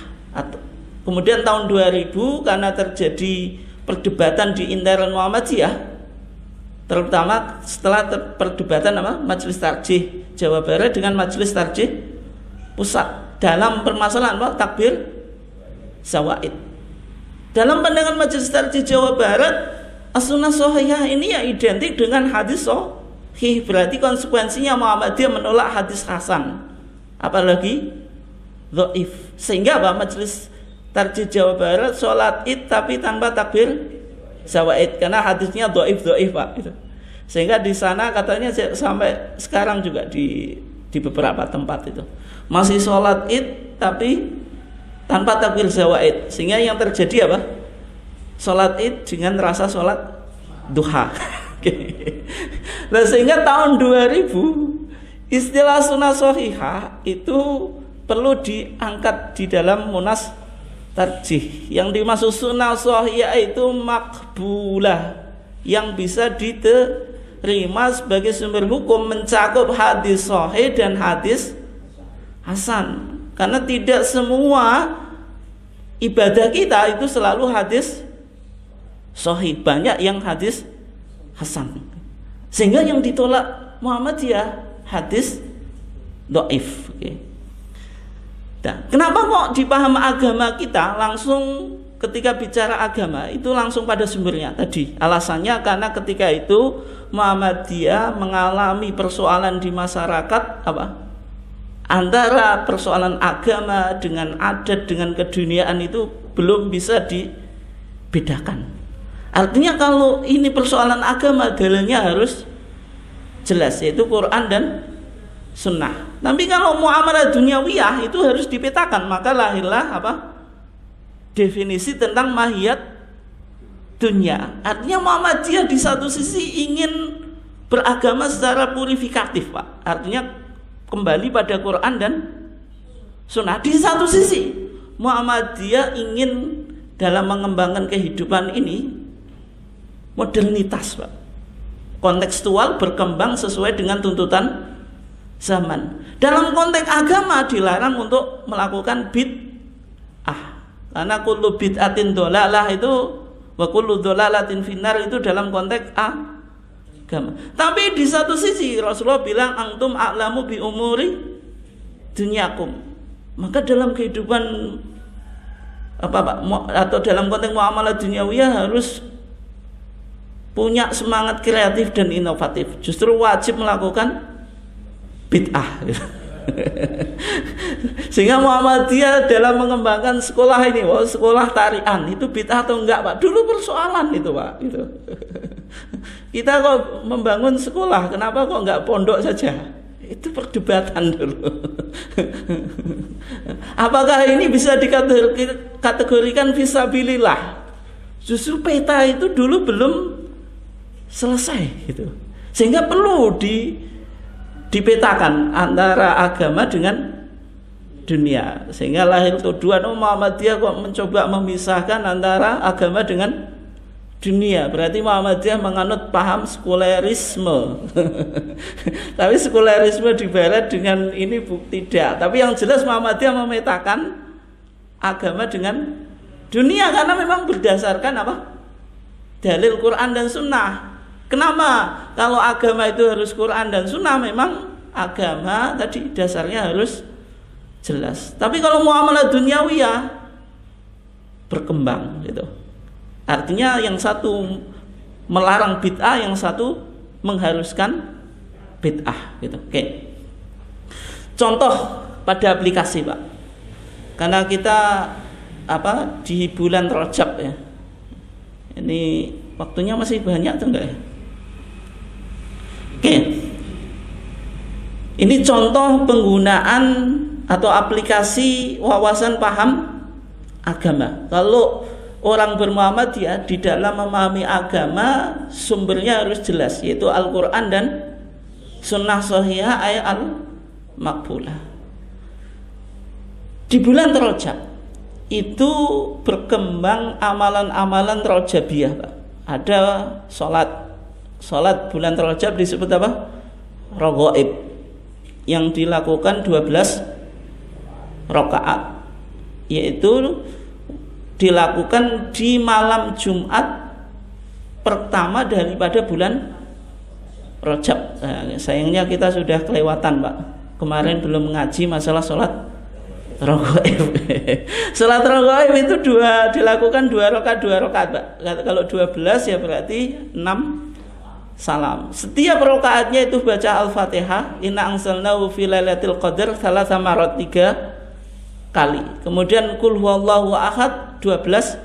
Kemudian tahun 2000 karena terjadi perdebatan di internal Muhammadiyah, terutama setelah perdebatan Majelis Tarjih Jawa Barat dengan Majelis Tarjih Pusat dalam permasalahan takbir zawaid. Dalam pandangan Majelis Tarjih Jawa Barat, as-sunnah sahihah ini ya identik dengan hadis sahih. Berarti konsekuensinya Muhammadiyah menolak hadis hasan, apalagi dhaif. Sehingga apa? Majelis Tarjih Jawa Barat sholat id tapi tanpa takbir zawaid karena hadisnya dhaif Pak gitu. Sehingga di sana katanya sampai sekarang juga di beberapa tempat itu masih sholat id tapi tanpa takbir zawaid, sehingga yang terjadi apa? Sholat id dengan rasa sholat duha. Nah, sehingga tahun 2000 istilah sunnah shahihah itu perlu diangkat di dalam munas tarjih. Yang dimaksud sunnah shahihah itu makbulah, yang bisa diterima sebagai sumber hukum, mencakup hadis sahih dan hadis hasan. Karena tidak semua ibadah kita itu selalu hadis sahih, banyak yang hadis hasan. Sehingga yang ditolak Muhammadiyah hadis dhaif. Nah, kenapa kok di paham agama kita langsung ketika bicara agama itu langsung pada sumbernya tadi? Alasannya karena ketika itu Muhammadiyah mengalami persoalan di masyarakat apa? Antara persoalan agama dengan adat dengan keduniaan itu belum bisa dibedakan. Artinya kalau ini persoalan agama, dalilnya harus jelas, yaitu Quran dan Sunnah. Tapi kalau muamalah duniawiyah itu harus dipetakan, maka lahirlah apa? Definisi tentang mahiyat dunia. Artinya Muhammadiyah di satu sisi ingin beragama secara purifikatif, Pak. Artinya kembali pada Quran dan Sunnah. Di satu sisi Muhammadiyah ingin dalam mengembangkan kehidupan ini modernitas, Pak. Kontekstual, berkembang sesuai dengan tuntutan zaman. Dalam konteks agama dilarang untuk melakukan bid'ah. Karena kullu bid'atin dhalalah itu wa kullu dhalalatin finnar itu dalam konteks agama. Tapi di satu sisi Rasulullah bilang antum a'lamu bi umuri dunyakum. Maka dalam kehidupan apa Pak, atau dalam konteks muamalah duniawiyah harus punya semangat kreatif dan inovatif. Justru wajib melakukan bid'ah. Sehingga Muhammadiyah dalam mengembangkan sekolah ini, sekolah tarian itu bid'ah atau enggak, Pak? Dulu persoalan itu, Pak. Gitu. Kita kok membangun sekolah, kenapa kok enggak pondok saja? Itu perdebatan dulu. Apakah ini bisa dikategorikan fisabilillah? Justru peta itu dulu belum selesai gitu. Sehingga perlu dipetakan antara agama dengan dunia. Sehingga lahir tuduhan Muhammadiyah kok mencoba memisahkan antara agama dengan dunia. Berarti Muhammadiyah menganut paham sekulerisme. Tapi sekulerisme di barat dengan ini tidak. Tapi yang jelas Muhammadiyah memetakan agama dengan dunia karena memang berdasarkan apa? Dalil Quran dan Sunnah. Kenapa? Kalau agama itu harus Quran dan Sunnah, memang agama tadi dasarnya harus jelas. Tapi kalau muamalah duniawiyah berkembang gitu. Artinya yang satu melarang bid'ah, yang satu mengharuskan bid'ah gitu. Oke. Contoh pada aplikasi, Pak. Karena kita di bulan Rajab ya. Ini waktunya masih banyak tuh enggak ya? Oke. Ini contoh penggunaan atau aplikasi wawasan paham agama. Kalau orang bermuhammadiyah di dalam memahami agama, sumbernya harus jelas, yaitu Al-Quran dan Sunnah Shahihah ayat al-Maqbulah. Di bulan Rajab itu berkembang amalan-amalan Rajabiyah, Pak. Ada sholat bulan Rajab disebut apa? Raghaib, yang dilakukan 12 rakaat, yaitu dilakukan di malam Jumat pertama daripada bulan Rajab. Nah, sayangnya kita sudah kelewatan, Pak. Kemarin belum mengaji masalah sholat raghaib. Sholat raghaib itu dilakukan 2 rakaat, Pak. Kalau 12 ya berarti 6 salam. Setiap rakaatnya itu baca Al-Fatihah, inna anzalnahu fi lailatul qadar 3 marat, 3 kali. Kemudian kul huwallahu ahad 12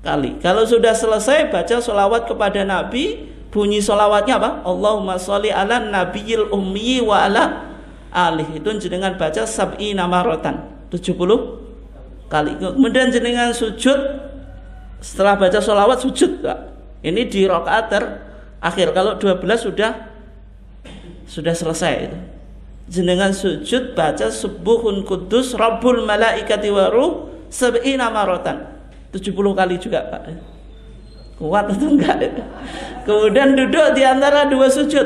kali. Kalau sudah selesai baca sholawat kepada Nabi, bunyi sholawatnya apa? Allahumma sholli ala nabiyil ummi wa ala alih. Itu jenengan baca sab'ina maratan 70 kali. Kemudian jenengan sujud, setelah baca sholawat sujud, Pak. Ini di rakaat terakhir. Kalau 12 sudah selesai itu. Jenengan sujud baca subuhun kudus rabbul malaikati wa ruh sab'ina maratan 70 kali juga, Pak. Kuat atau enggak? Kemudian duduk di antara dua sujud,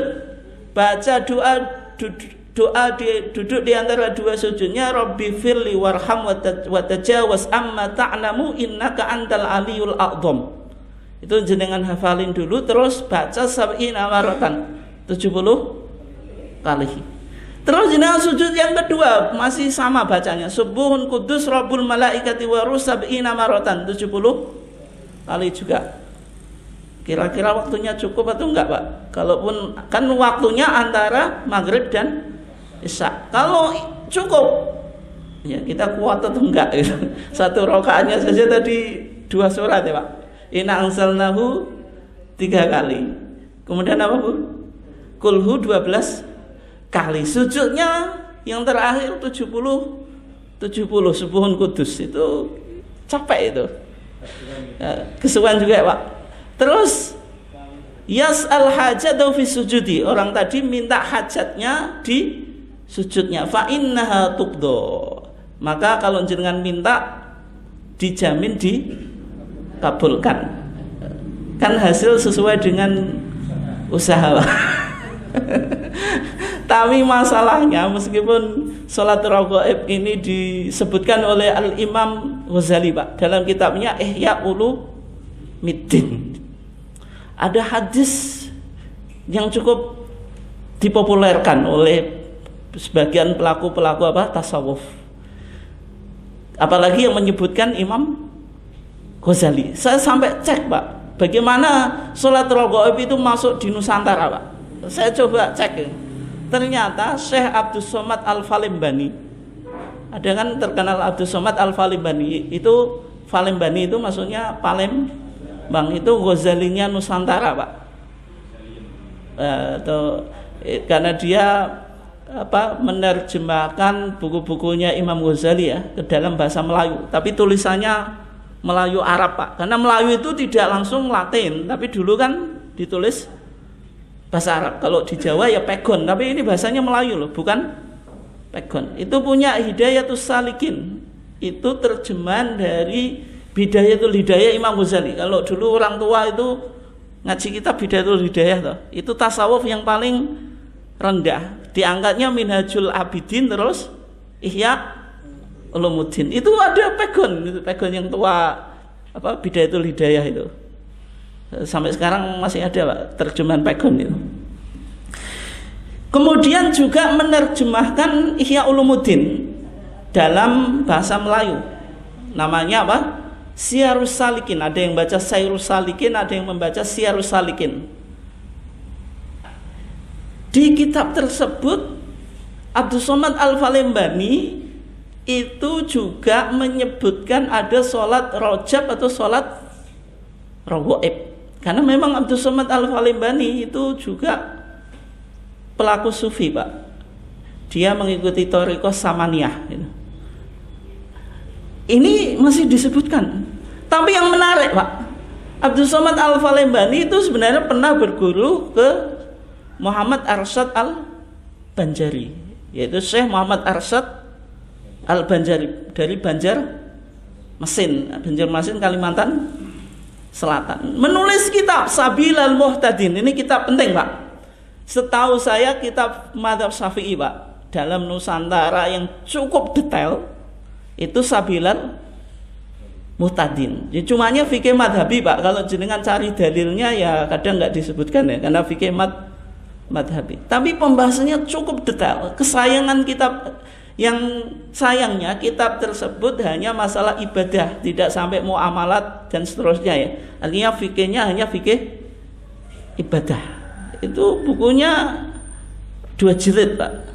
baca duduk di antara dua sujudnya, Rabbi firli warham wa tajawaz amma ta'lamu innaka antal aliyul a'dham. Itu jenengan hafalin dulu, terus baca sab'ina maratan 70 kali. Terus jenengan sujud yang kedua masih sama bacanya, subuhun kudus rabbul malaikati wa ruh sab'ina maratan 70 kali juga. Kira-kira waktunya cukup atau enggak, Pak? Kalaupun kan waktunya antara maghrib dan isya. Kalau cukup, ya kita kuat atau enggak gitu. Satu rakaatnya saja tadi 2 surat ya, Pak. Inna anzalnahu 3 kali. Kemudian apa, Bu? Kulhu 12 kali. Sujudnya yang terakhir 70 subuhun kudus. Itu capek itu. Ya, kesukaan juga ya, Pak. Terus yas'al hajatahu fi sujudi. Orang tadi minta hajatnya di sujudnya. Fa innaha tuqdo. Maka kalau jenengan minta dijamin dikabulkan. Kan hasil sesuai dengan usaha. Tapi masalahnya meskipun sholat raghaib ini disebutkan oleh Al-Imam Ghazali, Pak, dalam kitabnya Ihya Ulumuddin, ada hadis yang cukup dipopulerkan oleh sebagian pelaku-pelaku tasawuf, apalagi yang menyebutkan Imam Ghazali. Saya sampai cek, Pak, bagaimana sholat raghaib itu masuk di Nusantara, Pak. Saya coba cek. Ternyata Syekh Abdus Somad Al-Falimbani, ada kan terkenal Abdus Somad Al-Falimbani, itu Falimbani itu maksudnya Palembang, itu Ghazalinya Nusantara, Pak. Karena dia menerjemahkan buku-bukunya Imam Ghazali ya ke dalam bahasa Melayu, tapi tulisannya Melayu Arab, Pak. Karena Melayu itu tidak langsung Latin, tapi dulu kan ditulis bahasa Arab. Kalau di Jawa ya pegon, tapi ini bahasanya Melayu loh, bukan pegon. Itu punya Hidayatus Salikin. Itu terjemahan dari Bidayatul Hidayah Imam Ghazali. Kalau dulu orang tua itu ngaji kitab Bidayatul Hidayah toh, itu tasawuf yang paling rendah. Diangkatnya Minhajul Abidin, terus Ihya Ulumuddin. Itu ada pegon yang tua, Bidayatul Hidayah itu. Sampai sekarang masih ada, Pak, terjemahan pegon itu. Kemudian juga menerjemahkan Ihya Ulumuddin dalam bahasa Melayu. Namanya apa? Syiarus Salikin. Ada yang baca Syairus Salikin, ada yang membaca Syiarus Salikin. Di kitab tersebut Abdus Somad Al-Falimbani itu juga menyebutkan ada sholat rojab atau sholat raghaib. Karena memang Abdus Somad Al-Falimbani itu juga pelaku sufi, Pak. Dia mengikuti thariqah Samaniyah gitu. Ini masih disebutkan. Tapi yang menarik, Pak, Abdus Somad Al-Falimbani itu sebenarnya pernah berguru ke Muhammad Arsyad Al-Banjari, yaitu Syekh Muhammad Arsyad Al-Banjari dari Banjarmasin, Kalimantan Selatan. Menulis kitab Sabilal Muhtadin. Ini kitab penting, Pak. Setahu saya kitab Madzhab Syafi'i, Pak, dalam Nusantara yang cukup detail itu Sabilal Muhtadin. Ya, cumanya fikih madhabi, Pak. Kalau jenengan cari dalilnya ya kadang nggak disebutkan ya, karena fikih madhabi. Tapi pembahasannya cukup detail. Kesayangan kitab, yang sayangnya kitab tersebut hanya masalah ibadah, tidak sampai muamalat dan seterusnya ya. Artinya fikihnya hanya fikih ibadah. Itu bukunya 2 jilid, Pak.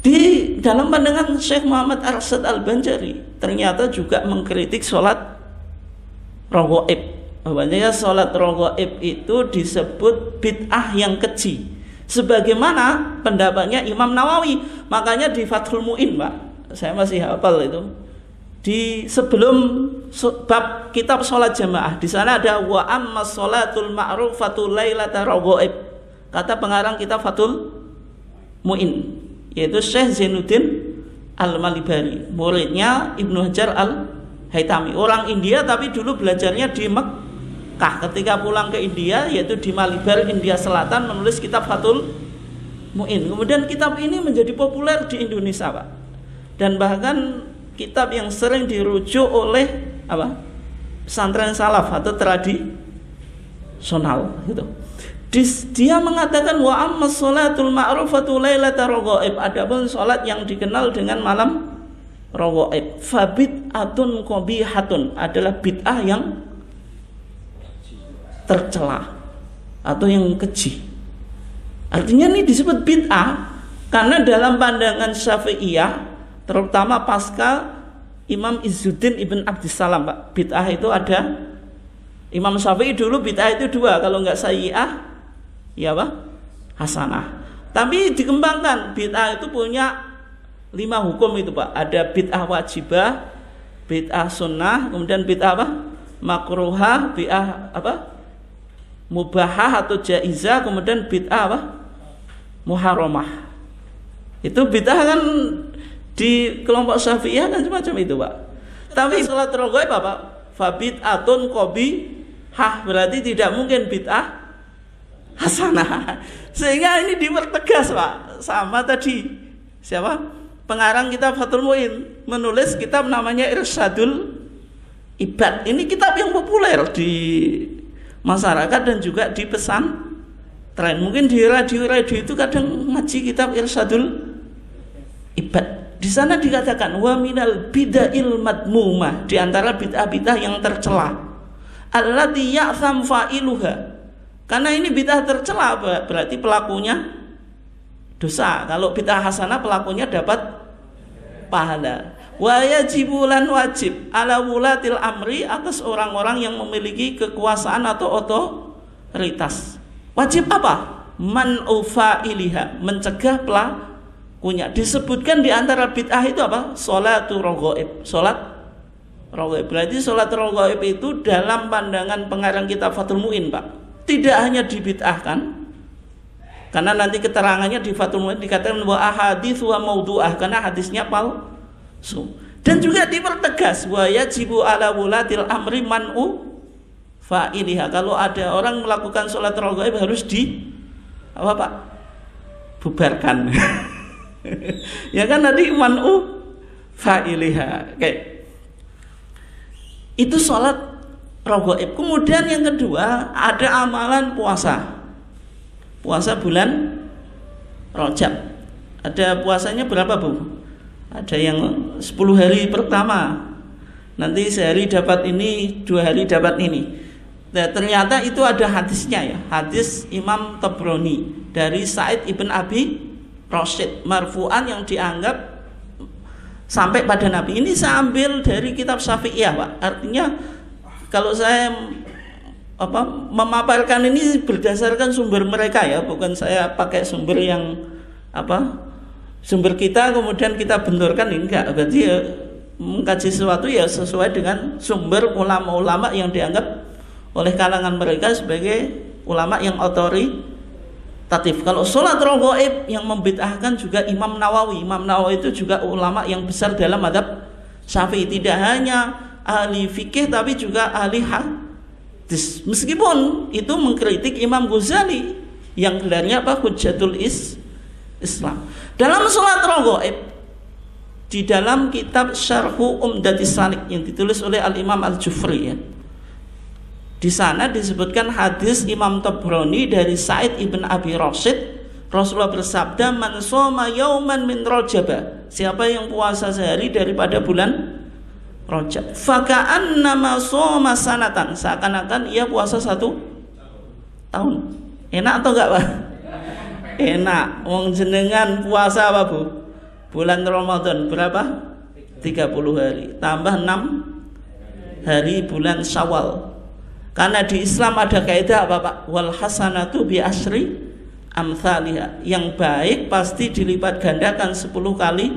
Di dalam pandangan Syekh Muhammad Arsyad Al-Banjari ternyata juga mengkritik sholat raghaib. Bahwasanya sholat raghaib itu disebut bid'ah yang keji, sebagaimana pendapatnya Imam Nawawi. Makanya di Fathul Mu'in, Pak, saya masih hafal itu, di sebelum bab kitab sholat jamaah, di sana ada wa amma sholatul ma'rufatul lailata raghaib. Kata pengarang kitab Fathul Mu'in, yaitu Syekh Zainuddin Al-Malibari, muridnya Ibnu Hajar Al-Haytami, orang India tapi dulu belajarnya di Mekkah. Ketika pulang ke India, yaitu di Malibar, India Selatan, menulis kitab Fathul Mu'in. Kemudian kitab ini menjadi populer di Indonesia, Pak, dan bahkan kitab yang sering dirujuk oleh pesantren salaf atau tradisional gitu. Dia mengatakan wa amma sholatul ma'rufatu lailata raghaib, adapun salat yang dikenal dengan malam raghaib, fa bid'atun qabihatun, adalah bid'ah yang tercela atau yang keji. Artinya ini disebut bid'ah karena dalam pandangan Syafi'iyah, terutama pasca Imam Izzuddin Ibn Abdissalam, Pak, bid'ah itu ada. Imam Syafi'i dulu bid'ah itu dua, kalau enggak sayyi'ah ya hasanah. Tapi dikembangkan, bid'ah itu punya 5 hukum itu, Pak. Ada bid'ah wajibah, bid'ah sunnah, kemudian bid'ah makruhah, bid'ah mubahah atau jaizah, kemudian bid'ah muharramah. Itu bid'ah kan di kelompok Syafi'iyah kan semacam itu, Pak. Tapi salat raghaib fa bid'atun qabihah, berarti tidak mungkin bid'ah hasanah. Sehingga ini dipertegas, Pak. Sama tadi siapa pengarang kitab Fathul Mu'in menulis kitab namanya Irsyadul Ibad. Ini kitab yang populer di masyarakat dan juga di pesantren. Mungkin di radio-radio itu kadang ngaji kitab Irsyadul Ibad. Di sana dikatakan wa minal bid'il madmumah, di antara bid'ah-bid'ah yang tercela, allati ya'tham fa'iluha. Karena ini bid'ah tercela, berarti pelakunya dosa. Kalau bid'ah hasanah, pelakunya dapat pahala. Wa yajibulan wajib ala wulatil amri, atas orang-orang yang memiliki kekuasaan atau otoritas. Wajib apa? Man'u fa'iliha, mencegah pelakunya. Disebutkan di antara bid'ah itu apa? Sholatul raghaib. Sholat raghaib. Berarti sholat raghaib itu dalam pandangan pengarang kitab Fathul Mu'in, Pak, tidak hanya dibid'ahkan, karena nanti keterangannya di Fathul Mu'in dikatakan wa ahadits wa maudhu'ah, karena hadisnya palsu. Dan juga dipertegas wa yajibu ala wulatil amri man'u fa'iliha. Kalau ada orang melakukan sholat raghaib harus bubarkan. Ya kan, tadi man'u fa'iliha. Oke. Itu sholat raghaib. Kemudian yang kedua, ada amalan puasa. Puasa bulan Rajab. Ada puasanya berapa, Bu? Ada yang 10 hari pertama, nanti sehari dapat ini, 2 hari dapat ini. Nah, ternyata itu ada hadisnya ya. Hadis Imam Tabrani dari Sa'id ibn Abi Rasyid marfu'an yang dianggap sampai pada Nabi. Ini saya ambil dari kitab Syafi'iyah, Pak. Artinya kalau saya memaparkan ini berdasarkan sumber mereka ya, bukan saya pakai sumber yang sumber kita kemudian kita benturkan, enggak. Berarti ya mengkaji sesuatu ya sesuai dengan sumber ulama-ulama yang dianggap oleh kalangan mereka sebagai ulama yang otoritatif. Kalau sholat raghaib yang membid'ahkan juga Imam Nawawi. Imam Nawawi itu juga ulama yang besar dalam mazhab Syafi'i, tidak hanya ahli fikih tapi juga ahli hadis. Meskipun itu mengkritik Imam Ghazali yang gelarnya Hujjatul Islam. Dalam sholat raghaib, di dalam kitab Syarhu Umdatis Salik yang ditulis oleh Al-Imam Al-Jufri ya, di sana disebutkan hadis Imam Tabrani dari Sa'id ibn Abi Rasyid, Rasulullah bersabda, man shoma yauman min Rajab, siapa yang puasa sehari daripada bulan Rajab, faka'annama shoma sanatan, seakan-akan ia puasa 1 tahun. Enak atau enggak, Pak? Enak. Wong jenengan puasa apa, Bu? bulan Ramadan berapa? 30 hari. Tambah 6 hari bulan Syawal. Karena di Islam ada kaidah apa Pak? Wal hasanatu bi asyri amsalihha. Yang baik pasti dilipat gandakan 10 kali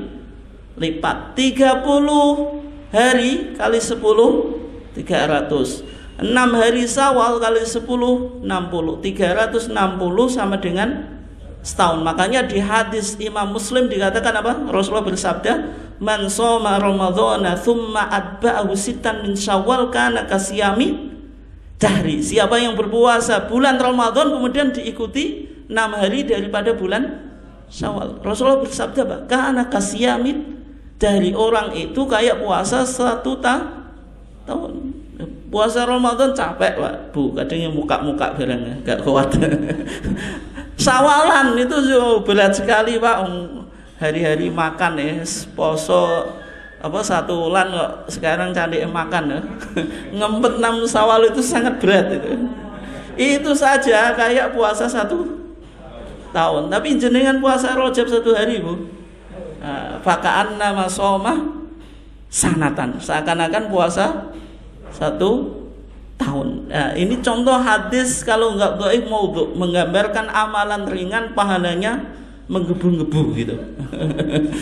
lipat. 30 hari kali 10 300. 6 hari Syawal kali 10 60. 360 sama dengan setahun. Makanya di hadis Imam Muslim dikatakan apa? Rasulullah bersabda, "Man shoma Ramadhana tsumma atba'ahu sittan min Syawal kana kasiyami dahri." Siapa yang berpuasa bulan Ramadan kemudian diikuti 6 hari daripada bulan Syawal. Rasulullah bersabda, "Pak, kana kasiyami dahri." Orang itu kayak puasa 1 tahun. Puasa Ramadan capek Pak, Bu, kadangnya muka-muka barangnya gak kuat. Sawalan itu berat sekali Pak, hari-hari makan ya, poso apa 1 bulan kok sekarang cari makan ya. Ngempet 6 Syawal itu sangat berat itu. Itu saja kayak puasa 1 tahun. Tapi jenengan puasa Rajab 1 hari Bu, faka'anna masomah sanatan, seakan-akan puasa 1 tahun. Nah, ini contoh hadis kalau nggak dhaif maudhu, menggambarkan amalan ringan pahalanya menggebu-gebu gitu.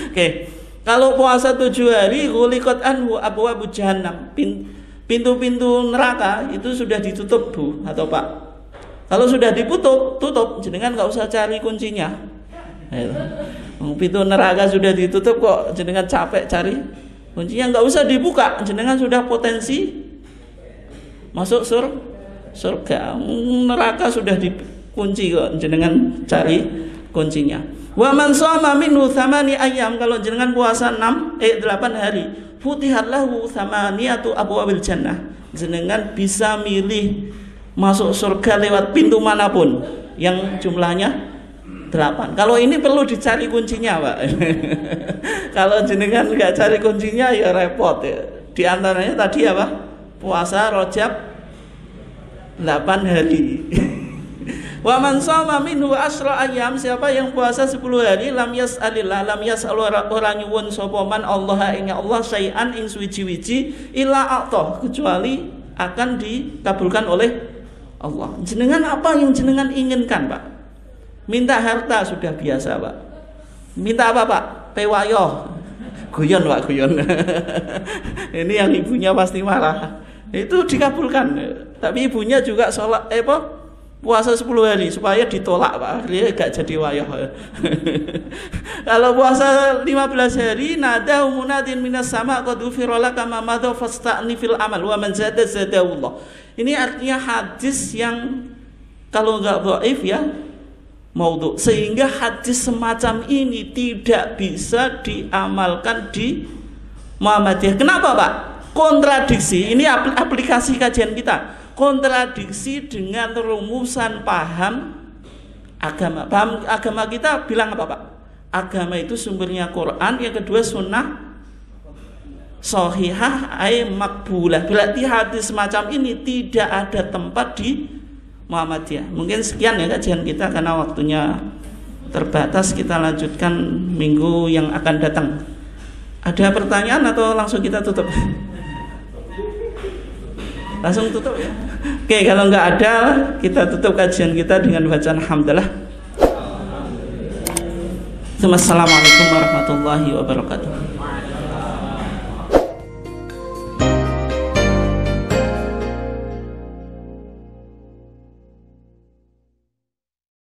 Oke. Kalau puasa 7 hari ghuliqat anhu abwabu jahannam. Pintu-pintu neraka itu sudah ditutup Bu atau Pak. Kalau sudah tutup, jenengan nggak usah cari kuncinya. Pintu neraka sudah ditutup kok jenengan capek cari kuncinya, nggak usah dibuka, jenengan sudah potensi masuk surga. Neraka sudah dikunci kok, jenengan cari kuncinya. Wa man shoma minhu 8 ayyam, kalau jenengan puasa 8 hari, futihat lahu 8 abwabil jannah. Jenengan bisa milih masuk surga lewat pintu manapun yang jumlahnya 8. Kalau ini perlu dicari kuncinya Pak. Kalau jenengan nggak cari kuncinya ya repot ya. Di antaranya tadi apa? Puasa Rajab 8 hari. Wa man shoma minhu 10 ayyam, siapa yang puasa 10 hari, lam yas'alillah, lam yas'al ora nyuwun sapa man Allah ing Allah syai'an ing suwiji-wiji illa a'tah, kecuali akan dikabulkan oleh Allah. Jenengan apa yang jenengan inginkan Pak? Minta harta sudah biasa Pak. Minta apa Pak? Pewayoh. Guyon Pak, guyon. Ini yang ibunya pasti marah. Itu dikabulkan. Tapi ibunya juga sholat puasa 10 hari supaya ditolak Pak. Dia gak jadi wayoh. Kalau puasa 15 hari, nada munadin minas sama qad ghufira laka ma madha fasta'ni fil amal wa man zada zadahullah. Ini artinya hadis yang kalau enggak dhaif ya maudhu, sehingga hadis semacam ini tidak bisa diamalkan di Muhammadiyah. Kenapa Pak? Kontradiksi. Ini aplikasi kajian kita. Kontradiksi dengan rumusan paham agama. Paham agama kita bilang apa Pak? Agama itu sumbernya Quran, yang kedua sunnah sahihah ay makbulah. Berarti hadis semacam ini tidak ada tempat di Muhammadiyah. Mungkin sekian ya kajian kita karena waktunya terbatas. Kita lanjutkan minggu yang akan datang. Ada pertanyaan atau langsung kita tutup? Langsung tutup ya. Oke, kalau nggak ada, kita tutup kajian kita dengan bacaan hamdalah. Assalamualaikum warahmatullahi wabarakatuh.